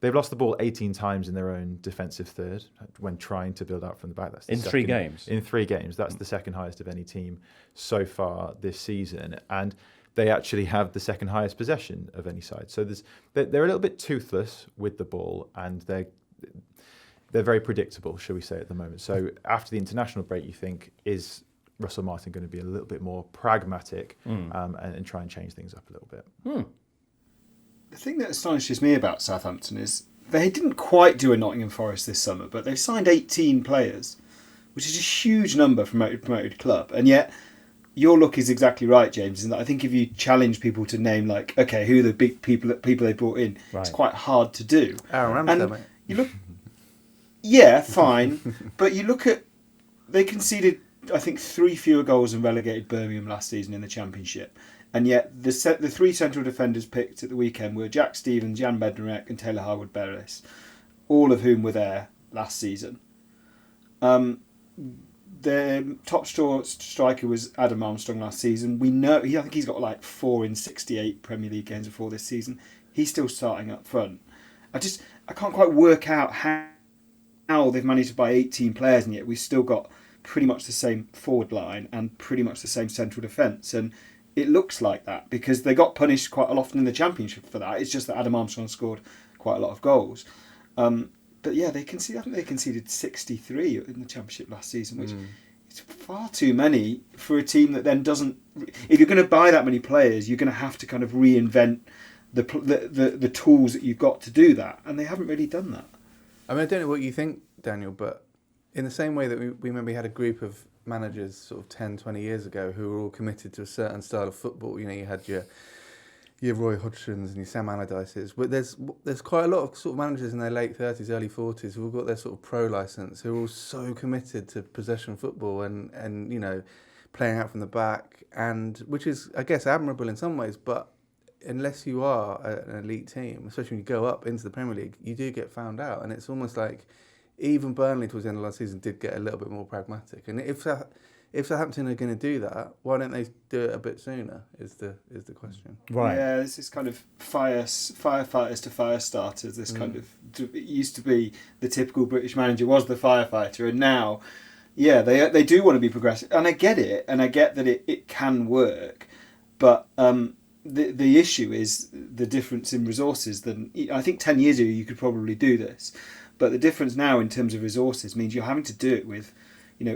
they've lost the ball 18 times in their own defensive third when trying to build out from the back. That's the second, 3 games? In 3 games. That's the second highest of any team so far this season. And they actually have the second highest possession of any side. So they're a little bit toothless with the ball, and they're very predictable, shall we say, at the moment. So after the international break, you think, is Russell Martin going to be a little bit more pragmatic and try and change things up a little bit? The thing that astonishes me about Southampton is they didn't quite do a Nottingham Forest this summer, but they've signed 18 players, which is a huge number for a promoted club. And yet, your look is exactly right, James, in that I think if you challenge people to name, like, okay, who are the big people they brought in, it's quite hard to do. Aaron Ramsdale, mate. You look... Yeah, fine. But you look at... They conceded, I think, 3 fewer goals than relegated Birmingham last season in the Championship. And yet the 3 central defenders picked at the weekend were Jack Stevens, Jan Bednarek and Taylor Harwood-Bellis, all of whom were there last season. the top striker was Adam Armstrong last season. We know I think he's got like 4 in 68 Premier League games before this season. He's still starting up front. I can't quite work out how they've managed to buy 18 players, and yet we've still got pretty much the same forward line and pretty much the same central defence. And it looks like that because they got punished quite a lot in the Championship for that. It's just that Adam Armstrong scored quite a lot of goals. But yeah, I think they conceded 63 in the Championship last season, which is far too many for a team that then doesn't. If you're going to buy that many players, you're going to have to kind of reinvent the tools that you've got to do that, and they haven't really done that. I mean, I don't know what you think, Daniel, but in the same way that we remember we had a group of managers sort of 10, 20 years ago who were all committed to a certain style of football. You know, you had your Roy Hodgsons and your Sam Allardyces, but there's quite a lot of sort of managers in their late 30s, early 40s who've got their sort of pro license, who are all so committed to possession football and you know, playing out from the back, and which is, I guess, admirable in some ways, but unless you are an elite team, especially when you go up into the Premier League, you do get found out, and it's almost like even Burnley towards the end of last season did get a little bit more pragmatic. And if Southampton are going to do that, why don't they do it a bit sooner? Is the question. Right. Yeah, this is kind of firefighters to fire starters. This kind of it used to be the typical British manager was the firefighter, and now, yeah, they do want to be progressive, and I get it, and I get that it can work, but the issue is the difference in resources. Than I think 10 years ago you could probably do this, but the difference now in terms of resources means you're having to do it with, you know,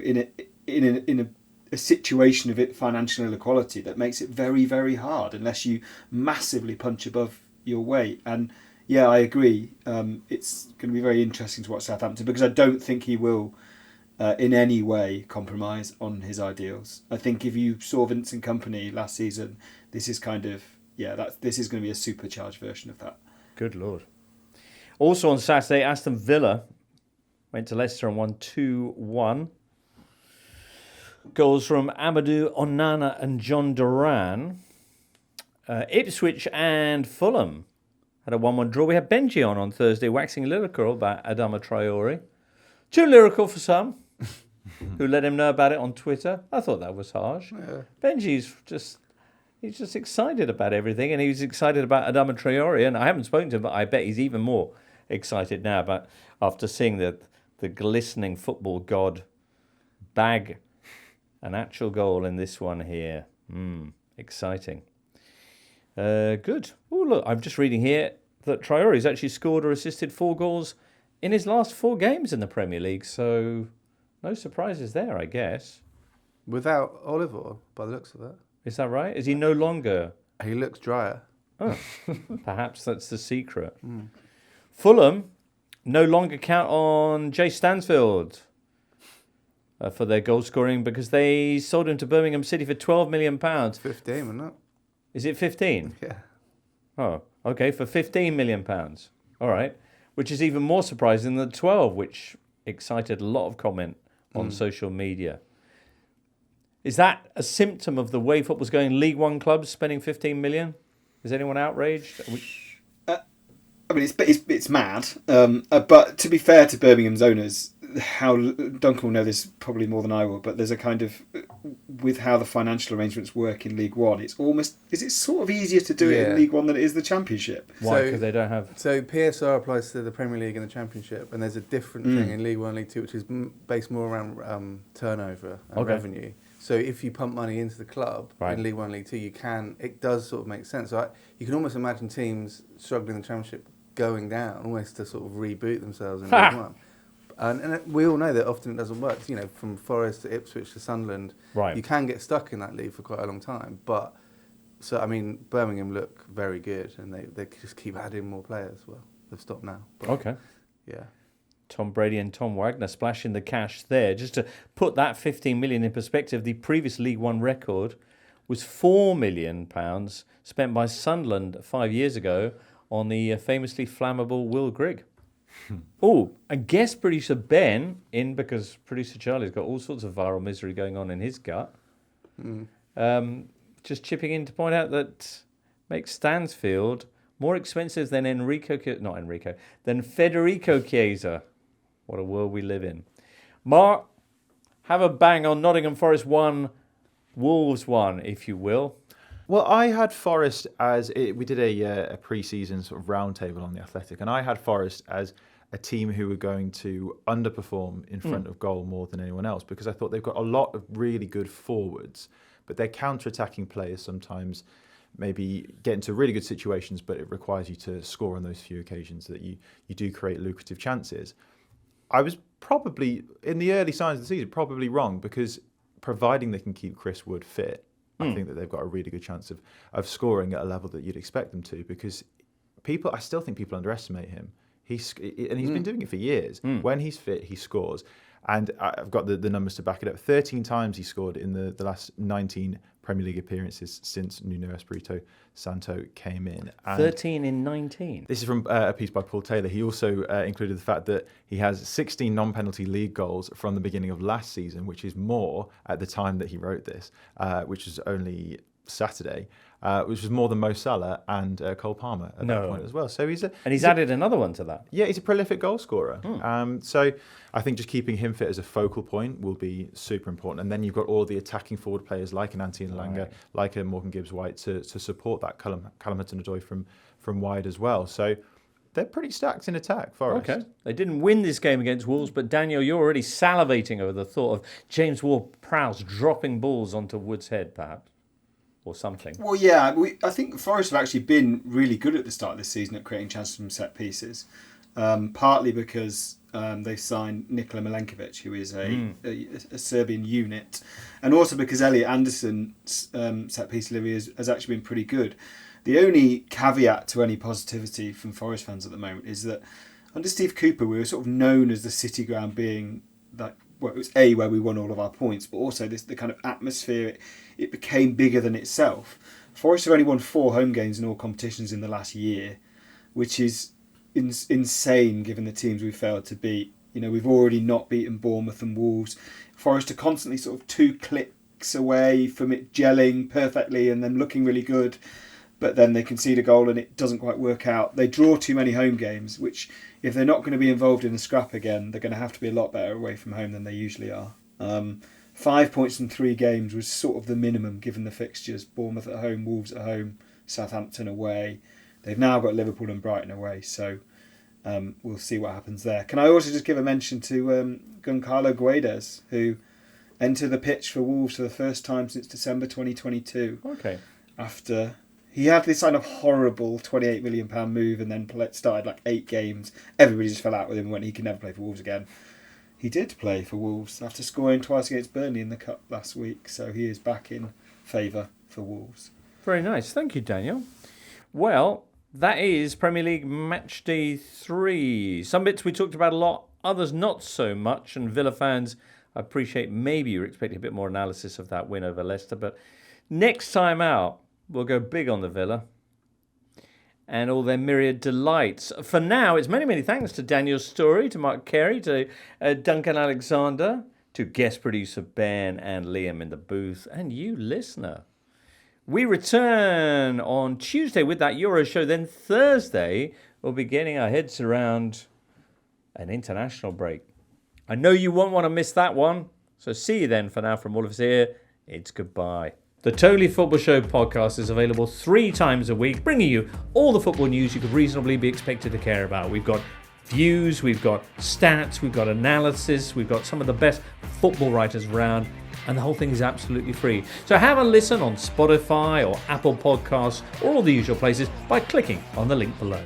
in a situation of financial inequality that makes it very, very hard unless you massively punch above your weight. And yeah, I agree. It's going to be very interesting to watch Southampton because I don't think he will in any way compromise on his ideals. I think if you saw Vincent Kompany last season, this is kind of, this is going to be a supercharged version of that. Good Lord. Also on Saturday, Aston Villa went to Leicester and won 2-1. Goals from Amadou Onana and John Duran. Ipswich and Fulham had a 1-1 draw. We had Benji on Thursday waxing lyrical about Adama Traore. Too lyrical for some, who let him know about it on Twitter. I thought that was harsh. Yeah. Benji's he's just excited about everything, and he's excited about Adama Traore, and I haven't spoken to him, but I bet he's even more excited now after seeing the glistening football god bag an actual goal in this one here. Exciting. Good. Oh, look, I'm just reading here that Traore's actually scored or assisted 4 goals in his last 4 games in the Premier League, so no surprises there, I guess. Without Oliver, by the looks of it. Is that right? Is he no longer? He looks drier. Oh, perhaps that's the secret. Fulham no longer count on Jay Stansfield for their goal scoring because they sold him to Birmingham City for £12 million. 15, isn't it? Is it 15? Yeah. Oh, okay, for £15 million. All right. Which is even more surprising than the 12, which excited a lot of comment on social media. Is that a symptom of the way football's going? League One clubs spending 15 million? Is anyone outraged? I mean, it's mad. But to be fair to Birmingham's owners, Duncan will know this probably more than I will, but there's a kind of, with how the financial arrangements work in League One, is it sort of easier to do it in League One than it is the Championship? Why? Because they don't have... So PSR applies to the Premier League and the Championship, and there's a different thing in League One, League Two, which is based more around turnover and revenue. So if you pump money into the club in League One, League Two, it does sort of make sense. So you can almost imagine teams struggling in the Championship going down, almost to sort of reboot themselves in League One. And we all know that often it doesn't work. You know, from Forest to Ipswich to Sunderland, you can get stuck in that league for quite a long time. But, so I mean, Birmingham look very good, and they just keep adding more players. Well, they've stopped now. But, okay. Yeah. Tom Brady and Tom Wagner splashing the cash there. Just to put that 15 million in perspective, the previous League One record was £4 million spent by Sunderland 5 years ago on the famously flammable Will Grigg. Oh, and guest producer Ben in, because producer Charlie's got all sorts of viral misery going on in his gut. Just chipping in to point out that makes Stansfield more expensive than Federico Chiesa. What a world we live in. Mark, Have a bang on Nottingham Forest 1, Wolves 1, if you will. Well, I had Forest we did a pre-season sort of roundtable on The Athletic, and I had Forest as a team who were going to underperform in front of goal more than anyone else, because I thought they've got a lot of really good forwards, but their counter-attacking players sometimes maybe get into really good situations, but it requires you to score on those few occasions that you do create lucrative chances. I was probably, in the early signs of the season, probably wrong, because providing they can keep Chris Wood fit, I think that they've got a really good chance of scoring at a level that you'd expect them to, because I still think people underestimate him. He's been doing it for years. When he's fit, he scores. And I've got the numbers to back it up. 13 times he scored in the last 19 Premier League appearances since Nuno Espirito Santo came in. And 13 in 19. this is from a piece by Paul Taylor. He also included the fact that he has 16 non-penalty league goals from the beginning of last season, which is more at the time that he wrote this, which was only Saturday, which was more than Mo Salah and Cole Palmer at that point as well. So he's added another one to that. Yeah, he's a prolific goal scorer. So I think just keeping him fit as a focal point will be super important. And then you've got all the attacking forward players like an Anthony Elanga, like a Morgan Gibbs-White to support that Callum Hudson-Odoi from wide as well. So they're pretty stacked in attack, Forest. Okay. They didn't win this game against Wolves, but Daniel, you're already salivating over the thought of James Ward-Prowse dropping balls onto Wood's head, perhaps. Or something. Well, yeah, I think Forest have actually been really good at the start of this season at creating chances from set pieces, partly because they signed Nikola Milenkovic, who is a Serbian unit, and also because Elliot Anderson's set piece delivery has actually been pretty good. The only caveat to any positivity from Forest fans at the moment is that under Steve Cooper, we were sort of known as the City ground being that. Well, it was where we won all of our points, but also the kind of atmosphere. It became bigger than itself. Forest have only won 4 home games in all competitions in the last year, which is insane given the teams we've failed to beat. You know, we've already not beaten Bournemouth and Wolves. Forest are constantly sort of 2 clicks away from it gelling perfectly and then looking really good, but then they concede a goal and it doesn't quite work out. They draw too many home games, which, if they're not going to be involved in a scrap again, they're going to have to be a lot better away from home than they usually are. 5 points in 3 games was sort of the minimum given the fixtures. Bournemouth at home, Wolves at home, Southampton away. They've now got Liverpool and Brighton away, so we'll see what happens there. Can I also just give a mention to Goncalo Guedes, who entered the pitch for Wolves for the first time since December 2022. Okay. After he had this kind of horrible £28 million move and then started like 8 games. Everybody just fell out with him and went, he can never play for Wolves again. He did play for Wolves after scoring twice against Burnley in the Cup last week, so he is back in favour for Wolves. Very nice. Thank you, Daniel. Well, that is Premier League Match Day 3. Some bits we talked about a lot, others not so much, and Villa fans, I appreciate maybe you're expecting a bit more analysis of that win over Leicester, but next time out, we'll go big on the Villa and all their myriad delights. For now, it's many, many thanks to Daniel Storey, to Mark Carey, to Duncan Alexander, to guest producer Ben and Liam in the booth, and you, listener. We return on Tuesday with that Euro show. Then Thursday, we'll be getting our heads around an international break. I know you won't want to miss that one. So see you then. For now, from all of us here, it's goodbye. The Totally Football Show podcast is available 3 times a week, bringing you all the football news you could reasonably be expected to care about. We've got views, we've got stats, we've got analysis, we've got some of the best football writers around, and the whole thing is absolutely free. So have a listen on Spotify or Apple Podcasts or all the usual places by clicking on the link below.